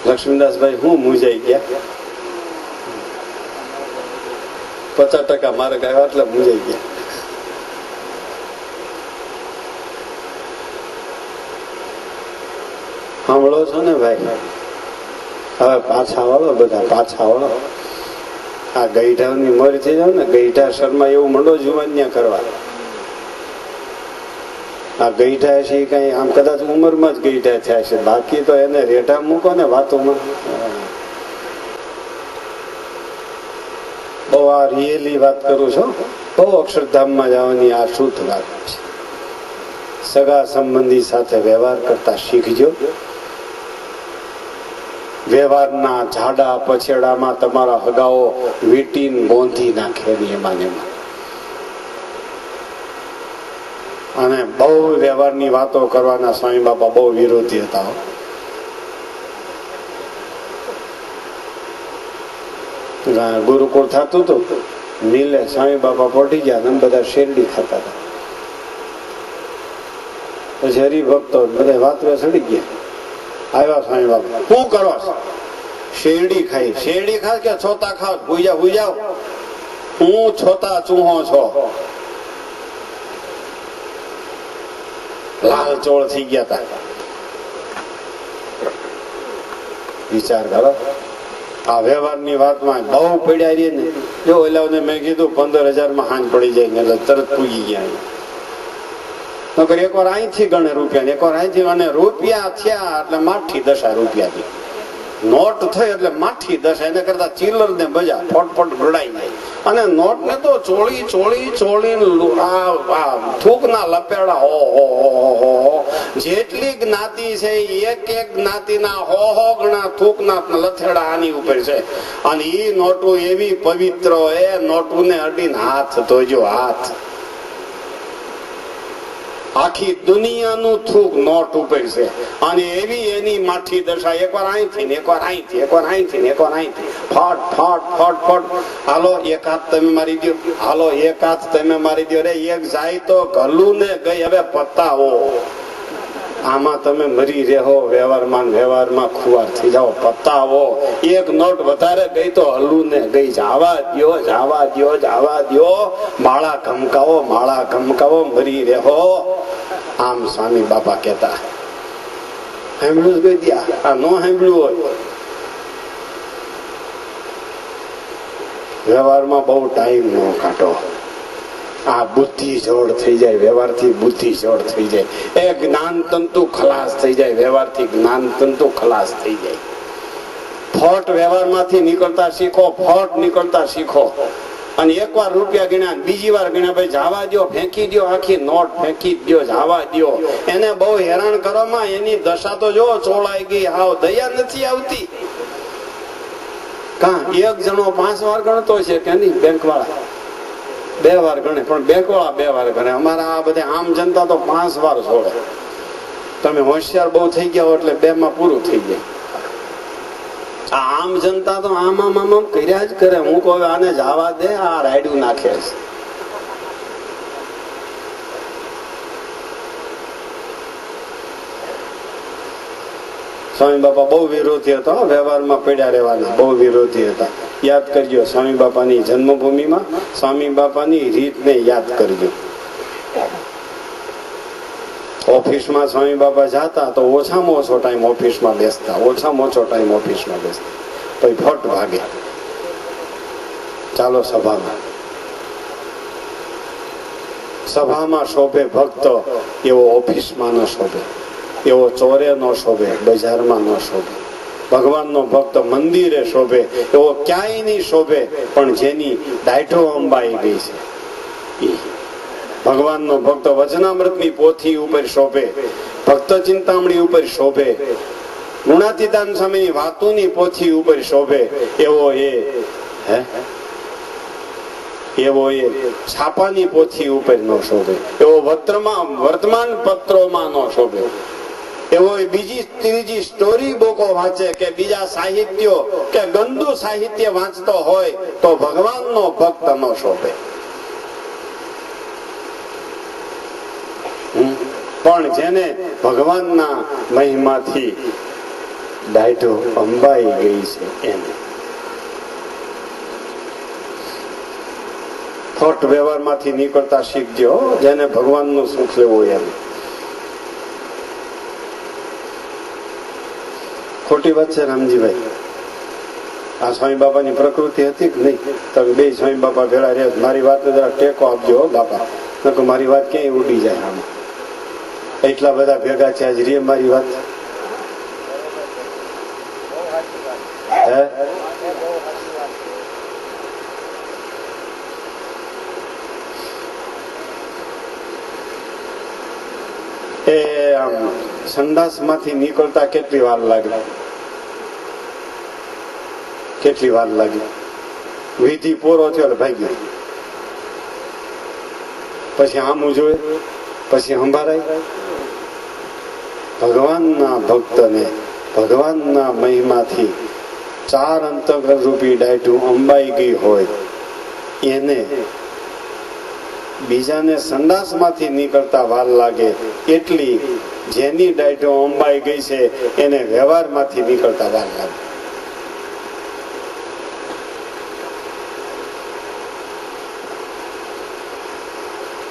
લક્ષ્મીદાસભાઈ હું મૂંઝાઈ ગયા. 50% મારે ગયા એટલે મૂંઝાઈ ગયા. સાંભળો છો ને ભાઈ? હવે પાછા વળો, બધા પાછા વળો. આ ગઈઢાની મર થઈ જાવ ને, ગઈઢા શર્મા એવું મંડો જુવાનિયા કરવા. આ ગઈઢા છે કઈ આમ કદાચ ઉંમરમાં જ ગઈઢા થયા છે, બાકી તો એને રેઢા મૂકો ને વાતોમાં. બહુ આ રિયલી વાત કરું છું, બહુ અક્ષરધામમાં જવાની આ શુદ્ધ વાત છે. સગા સંબંધી સાથે વ્યવહાર કરતા શીખજો. વ્યવહારના જાડા પછેડામાં તમારા હગાઓ વીટીને બોંધી નાખે એમાં. અને બહુ વ્યવહારની વાતો કરવાના સ્વામી બાપા બહુ વિરોધી હતા. ગુરુકુળ થતું હતું, મિલે સ્વામી બાપા પહોંચી ગયા, બધા શેરડી ખાતા હતા. પછી હરિભક્તો બધા વાતવે ચડી ગયા. આવ્યા સ્વામી બાપા, શું કરો? શેરડી ખાઈ. શેરડી ખાય કે છોતા ખાવ? ભૂજાવ. હું છોતા ચૂહો છો. લાલ ચોળ થઈ ગયા હતા. વિચાર કરો, આ વ્યવહારની વાતમાં બહુ પડ્યા રહી ને. જો ઓલાને મેં કીધું 15,000 માં હાંજ પડી જાય ને એટલે તરત પૂગી ગયા. નકર એકવાર અહીંથી ગણે રૂપિયા, એકવાર અહીંથી, અને રૂપિયા થયા એટલે માઠી દશા રૂપિયાની. નોટ થઈ એટલે માઠી દશા. એને કરતા ચિલ્લર ને બજા ફટફટ ગળાઈ જાય. અને નોટ ને તો ચોળી થૂકના લપેડા. હો જેટલી જ્ઞાતિ છે એક જ્ઞાતિના હો ગણા થૂકના લથેડા આની ઉપર છે. અને ઈ નોટું એવી પવિત્ર, એ નોટું ને અડીને હાથ ધોજો. હાથ આખી દુનિયાનું થૂક નોટ ઉપર છે. અને એવી એની માઠી દશા. એકવાર અહીંથી ને એકવાર અહીંથી, એકવાર અહીંથી ને એકવાર અહીંથી. ફટ. હાલો એક હાથ તમે મારી દો, હાલો એક હાથ તમે મારી દો. રે એક જાય તો ઘલું ને ગઈ. હવે પતાવો. આમાં તમે મરી રહો. વ્યવહારમાં ખુવાર થઈ જાઓ. પતાવો. એક નોટ વધારે ગઈ તો હલું ને ગઈ. જવા દો. માળા ધમકાવો, મરી રહો. આમ સ્વામી બાપા કહેતા. સાંભળ્યું જ ગઈ ત્યાં? આ ન સાંભળ્યું હોય વ્યવહારમાં બહુ ટાઈમ ન કાઢો. આ બુદ્ધિ જોડ થઈ જાય, વ્યવહારથી બુદ્ધિ જોડ થઈ જાય. એ જ્ઞાન તંતુ ખલાસ થઈ જાય, વ્યવહારથી જ્ઞાન તંતુ ખલાસ થઈ જાય. ફોટ વ્યવહારમાંથી નીકળતા શીખો, ફોટ નીકળતા શીખો. અને એકવાર રૂપિયા ગણ્યા, બીજી વાર ગણ્યા, ભાઈ જવા દો, ફેંકી દો, આખી નોટ ફેંકી દો, જવા દો. એને બહુ હેરાન કરવામાં એની દશા તો જો ચોળાઈ ગઈ, હાવ દયા નથી આવતી. કા એક જણો 5 વાર ગણતો છે કે નહીં? બેંક વાળા 2 વાર ગણે, પણ બેંક વાળા 2 વાર ગણે. અમારા આ બધા આમ જનતા તો 5 વાર છોડે. તમે હોશિયાર બહુ થઈ ગયા હો એટલે 2 માં પૂરું થઈ જાય. આમ જનતા તો આમ આમ આમ આમ કર્યા જ કરે. હું કહું આને જવા દે, આ રાયડું નાખે છે. સ્વામી બાપા બહુ વિરોધી હતા, વ્યવહારમાં પડ્યા રહેવાના, બહુ વિરોધી હતા. યાદ કરજો સ્વામી બાપાની જન્મભૂમિમાં સ્વામી બાપાની રીતને યાદ કરજો. ઓફિસમાં સ્વામી બાપા જાતા તો ઓછામાં ઓછો ટાઈમ ઓફિસમાં બેસતા, ઓછામાં ઓછો ટાઈમ ઓફિસમાં બેસતા. પછી ફટ ભાગે, ચાલો સભામાં. સભામાં શોભે ભક્ત, એવો ઓફિસમાં ન શોભે, એવો ચોરે ન શોભે, બજારમાં ન શોભે. ભગવાનનો ભક્ત મંદિરે શોભે, એવો ક્યાંય નહીં શોભે. પણ જેની ડાયઠો અંબાઈ ગઈ છે, ભગવાનનો ભક્ત વચનામૃતની પોથી ઉપર શોભે, ભક્ત ચિંતામણી ઉપર શોભે, ગુણાતીતાન સ્વામીની વાતોની પોથી ઉપર શોભે. એવો એ છાપાની પોથી ઉપર ન શોભે, એવો વર્તમાન પત્રોમાં ન શોભે, એવો બીજી ત્રીજી સ્ટોરી બુકો વાંચે કે બીજા સાહિત્યો કે ગંદુ સાહિત્ય વાંચતો હોય તો ભગવાનનો ભક્ત ન શોભે. પણ જેને ભગવાનના મહિમાથી ડાયઠો અંબાઈ ગઈ છે એને ખોટ વ્યવહારમાંથી નીકળતા શીખજો. જેને ભગવાનનું સુખ લેવું એને. ખોટી વાત છે રામજીભાઈ? આ સ્વામી બાપાની પ્રકૃતિ હતી કે નહીં? તમે 2 સ્વામી બાપા ભેળા રહ્યા. મારી વાતને જરા ટેકો આપજો બાપા, નકર મારી વાત ક્યાંય ઉડી જાય. આમાં એટલા બધા ભેગા છે આજ રે મારી વાત. એ આમ સંડાસ માંથી નીકળતા કેટલી વાર લાગે? કેટલી વાર લાગી? વિધિ પૂરો થયો એટલે ભાગ્યો. પછી આમું જોયે, પછી સંભાળાય. ભગવાનના ભક્તને ભગવાનના મહિમાથી 4 અંતઃકરણ રૂપી ડાયઠું અંબાઈ ગઈ હોય એને બીજાને સંડાસમાંથી નીકળતા વાર લાગે એટલી જેની ડાયઠો અંબાઈ ગઈ છે એને વ્યવહારમાંથી નીકળતા વાર લાગે.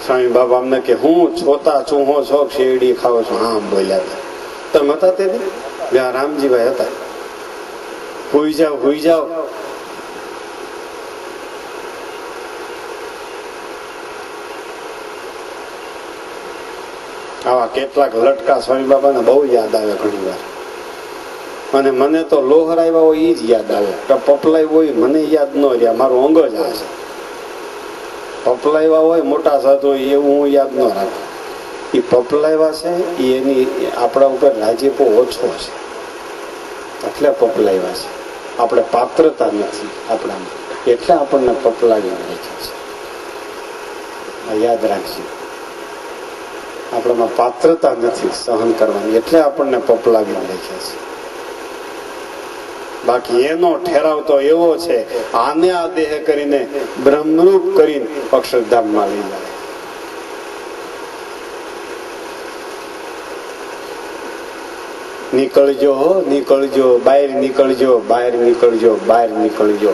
સ્વામી બાબા અમને કે હું છોતા ચૂહો છો, શેરડી ખાવ છો. આમ બોલ્યા હતા. તમે હતા તે રામજીભાઈ હતા. હુઈ જાઓ, હુઈ જાઓ. આવા કેટલાક લટકા સ્વામી બાબાને બહુ યાદ આવે ઘણી વાર. અને મને તો લોહર આવ્યા હોય એ જ યાદ આવે. પપલાઈ હોય મને યાદ ન રહ્યા, મારું અંગ જ આ છે. પપલાવ્યા હોય મોટા સાધુ એવું હું યાદ ન રાખું. એ પપલાવ્યા છે એની આપણા ઉપર રાજીપો ઓછો છે એટલે પપલાવ્યા છે. આપણે પાત્રતા નથી આપણામાં એટલે આપણને પપલાવી રાખ્યા છે. યાદ રાખજો, આપણામાં પાત્રતા નથી સહન કરવાની એટલે આપણને પપલાવી રાખ્યા છે. બાકી એનો ઠેરાવ તો એવો છે, આને આ દેહ કરીને બ્રહ્મરૂપ કરીને અક્ષરધામમાં લઈ જાય. નીકળજો, નીકળજો, બહાર નીકળજો, બહાર નીકળજો, બહાર નીકળજો.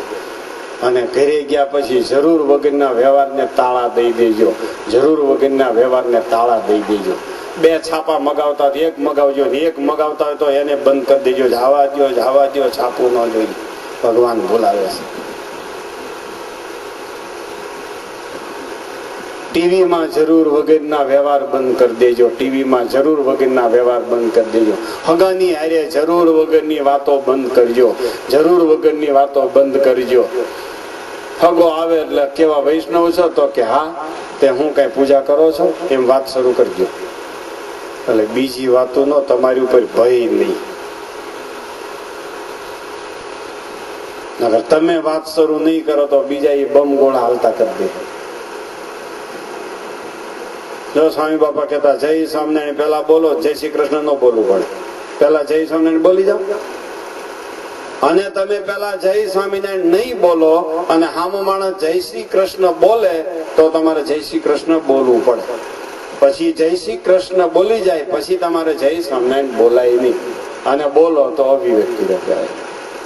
અને ઘરે ગયા પછી જરૂર વગરના વ્યવહારને તાળા દઈ દેજો. જરૂર વગરના વ્યવહારને તાળા દઈ દેજો. 2 છાપા મગાવતા હોય 1 મગાવજો, 1 મગાવતા હોય તો એને બંધ કરી દેજો. જવા દો, જવા દો, છાપું ન જોઈ. ભગવાન બોલાવે છે. ટીવીમાં જરૂર વગરના વ્યવહાર બંધ કરી દેજો. ટીવીમાં જરૂર વગરના વ્યવહાર બંધ કરી દેજો. હગાની હારે જરૂર વગરની વાતો બંધ કરજો. જરૂર વગરની વાતો બંધ કરજો. હગો આવે એટલે કેવા વૈષ્ણવ છો? તો કે હા, તે હું કઈ પૂજા કરો છો? એમ વાત શરૂ કરજો. એટલે બીજી વાતો નો તમારી ઉપર ભય નહીં. અગર તમે વાત શરૂ નહીં કરો તો બીજા એ બમ ગોળા હાલતા કરી દે. જો સ્વામી બાપા કહેતા જય સ્વામિનારાયણ પેલા બોલો, જય શ્રી કૃષ્ણ નો બોલવું પડે. પેલા જય સ્વામિનારાયણ બોલી જાઓ. અને તમે પેલા જય સ્વામિનારાયણ નહીં બોલો અને હામો માણસ જય શ્રી કૃષ્ણ બોલે તો તમારે જય શ્રી કૃષ્ણ બોલવું પડે. પછી જય શ્રી કૃષ્ણ બોલી જાય પછી તમારે જય સ્વામિનારાયણ બોલાય નહીં. અને બોલો તો અભિવ્યક્તિ રખાય.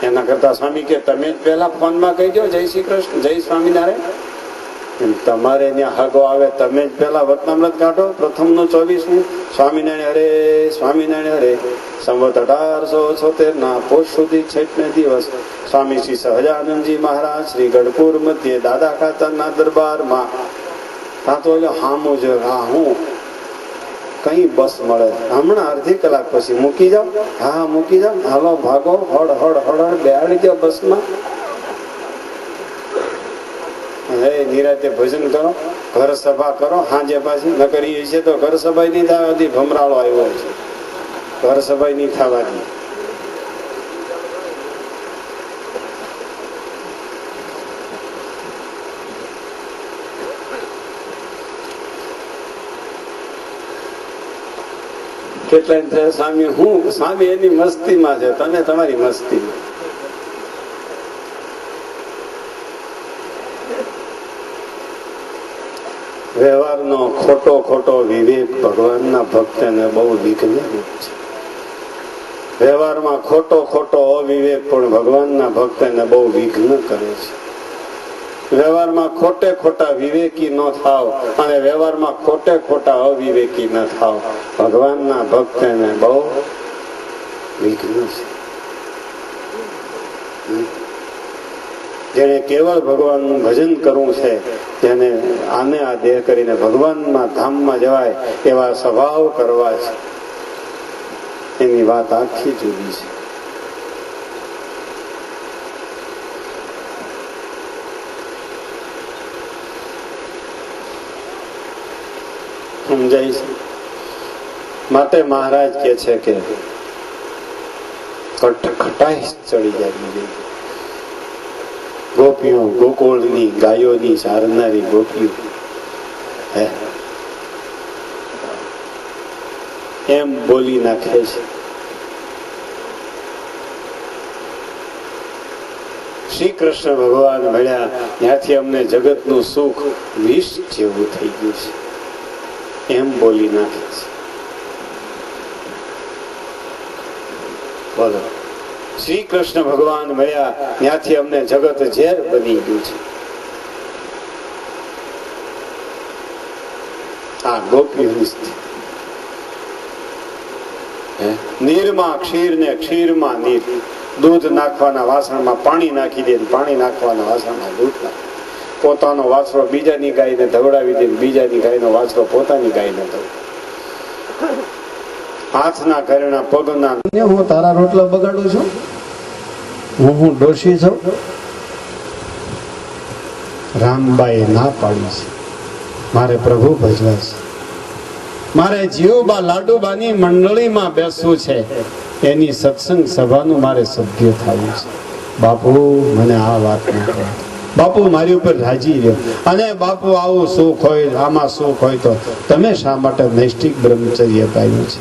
એના કરતા સ્વામી કે તમે જ પેલા ફોનમાં કહી દો જય શ્રી કૃષ્ણ, જય સ્વામિનારાયણ. તમારે ત્યાં હગો આવે તમે જ પેલા વતનામૃત કાઢો. પ્રથમ નું 24મું સ્વામિનારાયણ હરે સ્વામિનારાયણ હરે. સંવત 1878 ના પોષ સુધી 6 દિવસ સ્વામી શ્રી સહજાનંદજી મહારાજ શ્રી ગઢપુર મધ્યે દાદા ખાતરના દરબારમાં. હા તો હામું જો હા હું કઈ બસ મળે હમણાં અડધી કલાક પછી મૂકી જાઓ. હા મૂકી જાઓ, હાલો ભાગો, હડ હડ હડ બેહાડી દો બસમાં. નિરાતે ભજન કરો, ઘર સભા કરો. હાજે પાછી ન કરીએ છે તો ઘર સભા નહીં થાય. હજી ભમરાળો આવ્યો છે, ઘર સભા નહીં થવાની. કેટલા સ્વામી હું સ્વામી એની મસ્તીમાં છે, તમે તમારી મસ્તીમાં. વ્યવહારનો ખોટો ખોટો વિવેક ભગવાનના ભક્તને બહુ વિઘ્ન છે. વ્યવહારમાં ખોટો ખોટો અવિવેક પણ ભગવાનના ભક્તને બહુ વિઘ્ન કરે છે. વ્યવહારમાં ખોટે ખોટા વિવેકી ન થાવ અને વ્યવહારમાં ખોટે ખોટા અવિવેકી ન થાવ. ભગવાનના ભક્તને બહુ વિઘ્ન છે. જેને કેવળ ભગવાનનું ભજન કરવું છે, તેને આને આ દેહ કરીને ભગવાનના ધામમાં જવાય એવા સ્વભાવ કરવા છે. એની વાત આખી જુદી છે. સમજાય છે? માટે મહારાજ કે છે કે ખટાઈશ ચડી જાય. ગોપીઓ ગોકુળની ગાયોની ચારનારી ગોપીઓ એમ બોલી નાખે છે. શ્રી કૃષ્ણ ભગવાન મળ્યા ત્યાંથી અમને જગતનું સુખ વિષ જેવું થઈ ગયું છે, એમ બોલી નાખે છે. બોલો, શ્રી કૃષ્ણ ભગવાન મળ્યા ત્યાંથી અમને જગત ઝેર બની ગયું છે. આ ગોપીઓની સ્થિતિ. નીરમાં ક્ષીર ને ક્ષીરમાં નીર. દૂધ નાખવાના વાસણમાં પાણી નાખી દે, પાણી નાખવાના વાસણમાં દૂધ નાખે. પોતાનો વાછરો બીજાની ગાયને ધવડાવી દે, બીજાની ગાયનો વાછરો પોતાની ગાયને ધવડાવે. હાથના ઘરેણા પગના. હું તારા રોટલા બગાડું છું? હું ડોશી છું? રામબાઈ ના પાડી છે. મારે પ્રભુ ભજવા છે. મારે જીવબા લાડુબાની મંડળીમાં બેસવું છે. એની સત્સંગ સભાનું મારે સભ્ય થવું છે. બાપુ મને આ વાત ના કહો. બાપુ મારી ઉપર રાજી રહ્યો. અને બાપુ આવું સુખ હોય, આમાં સુખ હોય તો તમે શા માટે નૈષ્ઠિક બ્રહ્મચર્ય પાડ્યું છે?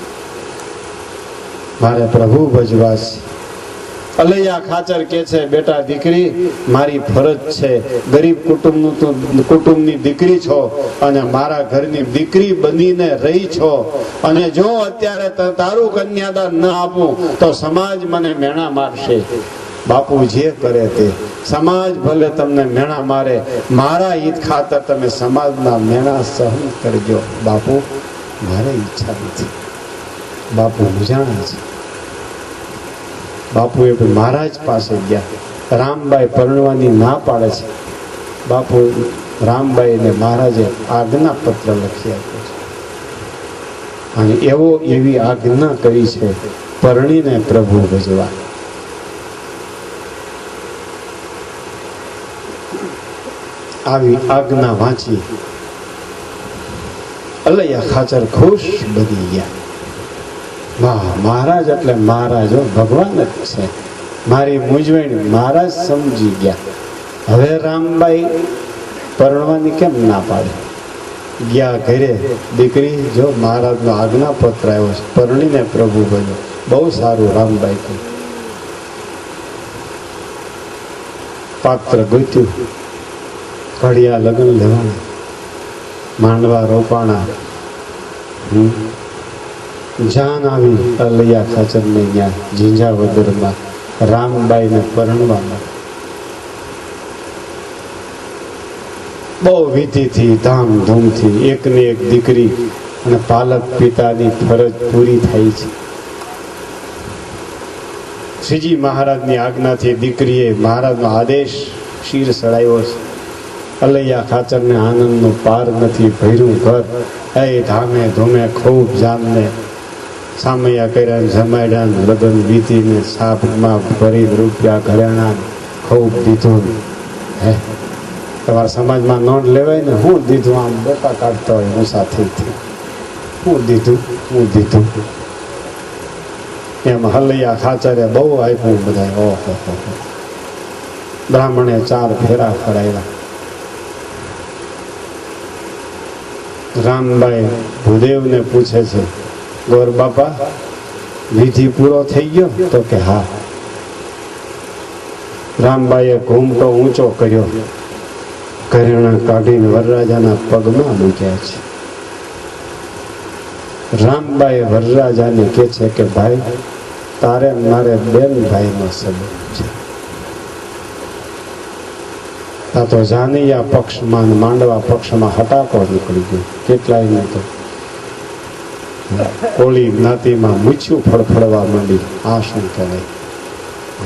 મારે પ્રભુ ભજવા છે. અલૈયા ખાચર કે છે, બેટા દીકરી મારી ફરજ છે. ગરીબ કુટુંબની દીકરી છો અને મારા ઘરની દીકરી બનીને રહી છો, અને જો અત્યારે તારું કન્યાદાન ન આપું તો સમાજ મને મેણા મારશે. બાપુ જે કરે તે, સમાજ ભલે તમને મેણા મારે, મારા હિત ખાતર તમે સમાજના મેણા સહન કરજો. બાપુ મારે ઈચ્છા નથી. બાપુ મૂંઝાણા છે. બાપુ એ મહારાજ પાસે ગયા. રામબાઈ પરણવાની ના પાડે છે. બાપુ રામબાઈને મહારાજે આજ્ઞા પત્ર લખી આપ્યો છે અને એવી આજ્ઞા કરી છે, પરણીને પ્રભુ ભજવા. આવી આજ્ઞા વાંચી અલૈયા ખાચર ખુશ બની ગયા. મહારાજ એટલે મહારાજ, ભગવાન જ છે. મારી મૂંઝવણ મહારાજ સમજી ગયા. હવે રામબાઈ પરણવાની કેમ ના પાડે? ગયા ઘરે, દીકરી જો મહારાજનો આજ્ઞાપત્ર આવ્યો છે, પરણીને પ્રભુ બન્યો. બહુ સારું, રામબાઈ કહ્યું. પાત્ર ગોત્યું, ઘડિયા લગ્ન લેવાના, માંડવા રોપાણા. જાન આવી અલૈયા ખાચરને ત્યાં ઝીંઝાવદરમાં રામબાઈને પરણવામાં. બહુ વિધિથી ધામધૂમથી એકને એક દીકરી અને પાલક પિતાની ફરજ પૂરી થાય છે. શ્રીજી મહારાજની આજ્ઞાથી દીકરીએ મહારાજનો આદેશ શિર સડાયો છે. અલૈયા ખાચરને આનંદનો પાર નથી. ભર્યું ઘર, એ ધામે ધૂમે ખૂબ જામને સામૈયા કર્યા, જમાડ્યા, લગ્ન વિધિને સાપમાં ભરી રૂપિયા ઘરેણા ખૂબ દીધું. હે તમારા સમાજમાં નોંધ લેવાય ને, હું દીધું આમ બોપા કાઢતા હોય હું સાથેથી, હું દીધું એમ હલૈયા ખાચરે બહુ આપ્યું બધા. ઓહો, બ્રાહ્મણે 4 ફેરા ફરાવ્યા. રામબાઈ ભૂદેવને પૂછે છે, ગોર બાપા વિધિ પૂરો થઈ ગયો? તો કે હા. રામબાઈએ ઘૂમટો ઊંચો કર્યો, ઘરેણા કાઢીને વરરાજાના પગમાં મૂક્યા છે. રામબાઈ વરરાજાને કહે છે કે ભાઈ, તારે મારે બેન ભાઈનો સંબંધ છે. આ તો જાનૈયા પક્ષમાં માંડવા પક્ષમાં હટાકો નીકળી ગયો. કેટલાયને તો કોળી જ્ઞાતિમાં મૂછ્યું ફળફળવા માંડી. આ શું કહેવાય?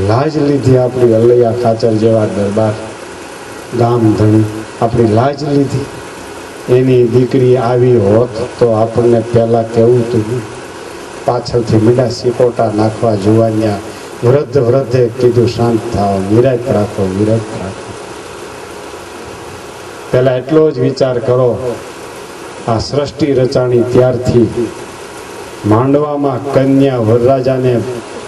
લાજ લીધી આપણી અલૈયા ખાચર જેવા દરબાર ગામ ધણી, આપણી લાજ લીધી. એની દીકરી આવી હોત તો આપણને પહેલા કેવું હતું, પાછળથી મીંડા સિકોટા નાખવા જુવાન્યા. વૃદ્ધે કીધું શાંત થાઓ, વિરાટ રાખો. પહેલા એટલો જ વિચાર કરો, આ સૃષ્ટિ રચાણી ત્યારથી માંડવામાં કન્યા વરરાજાને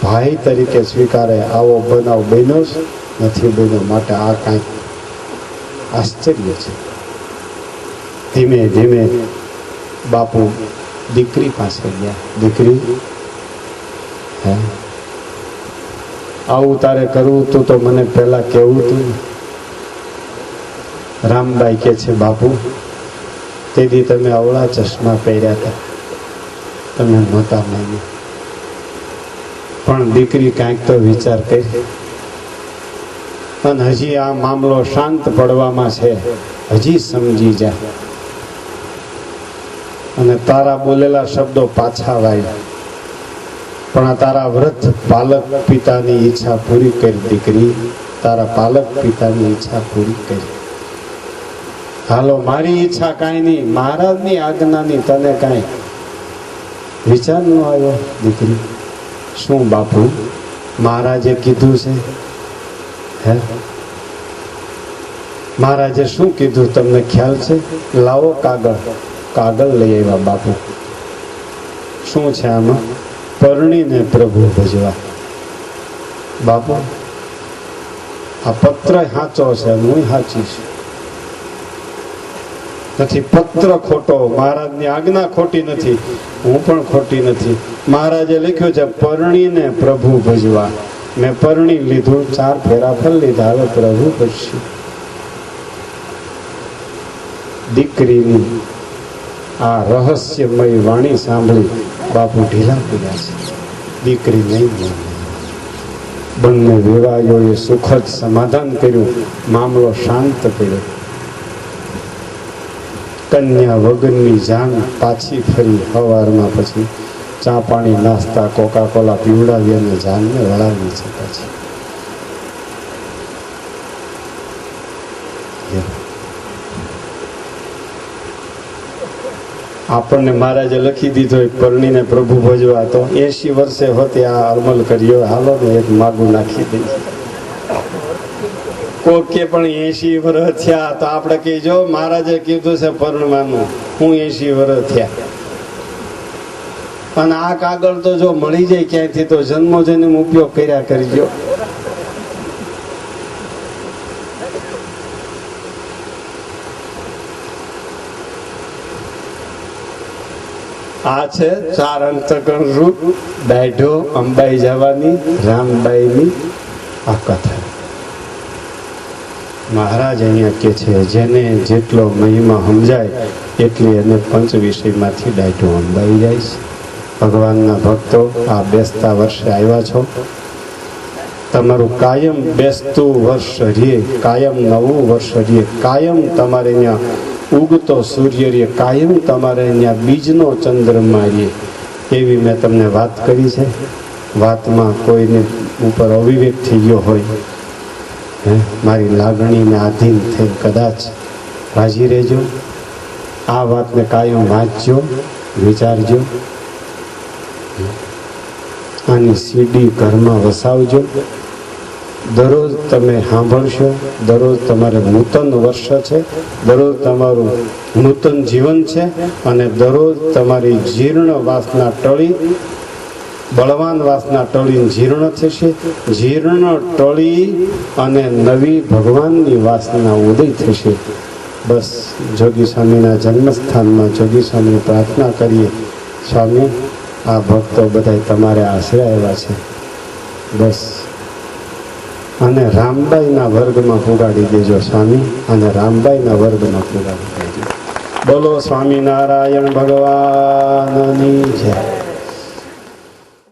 ભાઈ તરીકે સ્વીકારે આવો બનાવ બન્યો જ નથી બન્યો. માટે આ કાંઈક આશ્ચર્ય છે. ધીમે ધીમે બાપુ દીકરી પાસે ગયા. દીકરી, હે આવું તારે કરવું તું તો મને પહેલા કેવું તું. રામબાઈ કે છે, બાપુ તેથી તમે અવળા ચશ્મા પહેર્યા હતા, તમે નહોતા માન્યા. પણ દીકરી કાંઈક તો વિચાર કરી, અને હજી આ મામલો શાંત પડવામાં છે, હજી સમજી જા. અને તારા બોલેલા શબ્દો પાછા વાય, પણ આ તારા વૃદ્ધ પાલક પિતાની ઈચ્છા પૂરી કરી. દીકરી, તારા પાલક પિતાની ઈચ્છા પૂરી કરી. હાલો, મારી ઈચ્છા કાંઈ નહીં, મહારાજની આજ્ઞાની તને કાંઈ વિચાર ન આવ્યો? દીકરી, શું બાપુ મહારાજે કીધું છે? હે મહારાજે શું કીધું તમને ખ્યાલ છે? લાવો કાગળ લઈ આવ્યા. બાપુ શું છે આમાં? પરણીને પ્રભુ ભજવા. બાપુ આ પત્ર સાચો છે, હું સાચી છું. નથી પત્ર ખોટો, મહારાજની આજ્ઞા ખોટી નથી, હું પણ ખોટી નથી. મહારાજે લખ્યું છે પરણીને પ્રભુ ભજવા. મેં પરણી લીધું, 4 ફેરા ફરી લીધા, હવે પ્રભુ ભજશું. દીકરીની આ રહસ્યમય વાણી સાંભળી બાપુ ઢીલા પડ્યા છે. દીકરી નહીં માને. બંને વેવાયોએ સુખદ સમાધાન કર્યું, મામલો શાંત પડ્યો. કન્યા વગરની જાન પાછી ફરી. સવારમાં પછી ચા પાણી નાસ્તા કોકા કોલા પીવડાવી અને જાનને વળાવી છે. પછી આપણને મહારાજે લખી દીધો પરણીને પ્રભુ ભજવા, તો 80 વર્ષે હોતે આ અમલ કર્યો, હાલો ને એક માગું નાખી દઈ. કોઈ કે પણ 80 વર્ષ થયા તો આપણે કહીજો મહારાજે કીધું છે પરણવાનું, હું 80 વર્ષ થયા. અને આ કાગળ તો જો મળી જાય ક્યાંયથી તો જન્મોજન્મ ઉપયોગ કર્યા કરજો. આ છે 4 અંતકરણ રૂપ દાઢો અંબાઈ જવાની રામબાઈની આ કથા. મહારાજ અહીંયા કે છે જેને જેટલો મહિમા સમજાય એટલી એને પંચ વિષયમાંથી દાઢો અંબાઈ જાય છે. ભગવાનના ભક્તો, આ બેસતા વર્ષે આવ્યા છો, તમારું કાયમ બેસતું વર્ષ રે, કાયમ નવું વર્ષ રે, કાયમ તમારે અહીંયા ઉગતો સૂર્ય રે, કાયમ તમારે અહીંયા બીજનો ચંદ્રમા રે, એવી મેં તમને વાત કરી છે. વાતમાં કોઈને ઉપર અવિવેક થઈ ગયો હોય, મારી લાગણીને આધીન થઈ કદાચ રાજી રહેજો. આ વાતને કાયમ વાંચજો, વિચારજો. આની સીડી ઘરમાં વસાવજો. દરરોજ તમે સાંભળશો. દરરોજ તમારે નૂતન વર્ષ છે, દરરોજ તમારું નૂતન જીવન છે, અને દરરોજ તમારી જીર્ણ વાસના ટળી, બળવાન વાસના ટળી જીર્ણ થશે. જીર્ણ ટળી અને નવી ભગવાનની વાસના ઉદય થશે. બસ જોગી સ્વામીના જન્મસ્થાનમાં જોગી સ્વામીની પ્રાર્થના કરીએ, સ્વામી આ ભક્તો બધા તમારે આશરે આવ્યા છે, બસ અને રામબાઈના વર્ગમાં પુગાડી દેજો સ્વામી, અને રામબાઈના વર્ગમાં પુગાડી દેજો. બોલો સ્વામિનારાયણ ભગવાનની જય.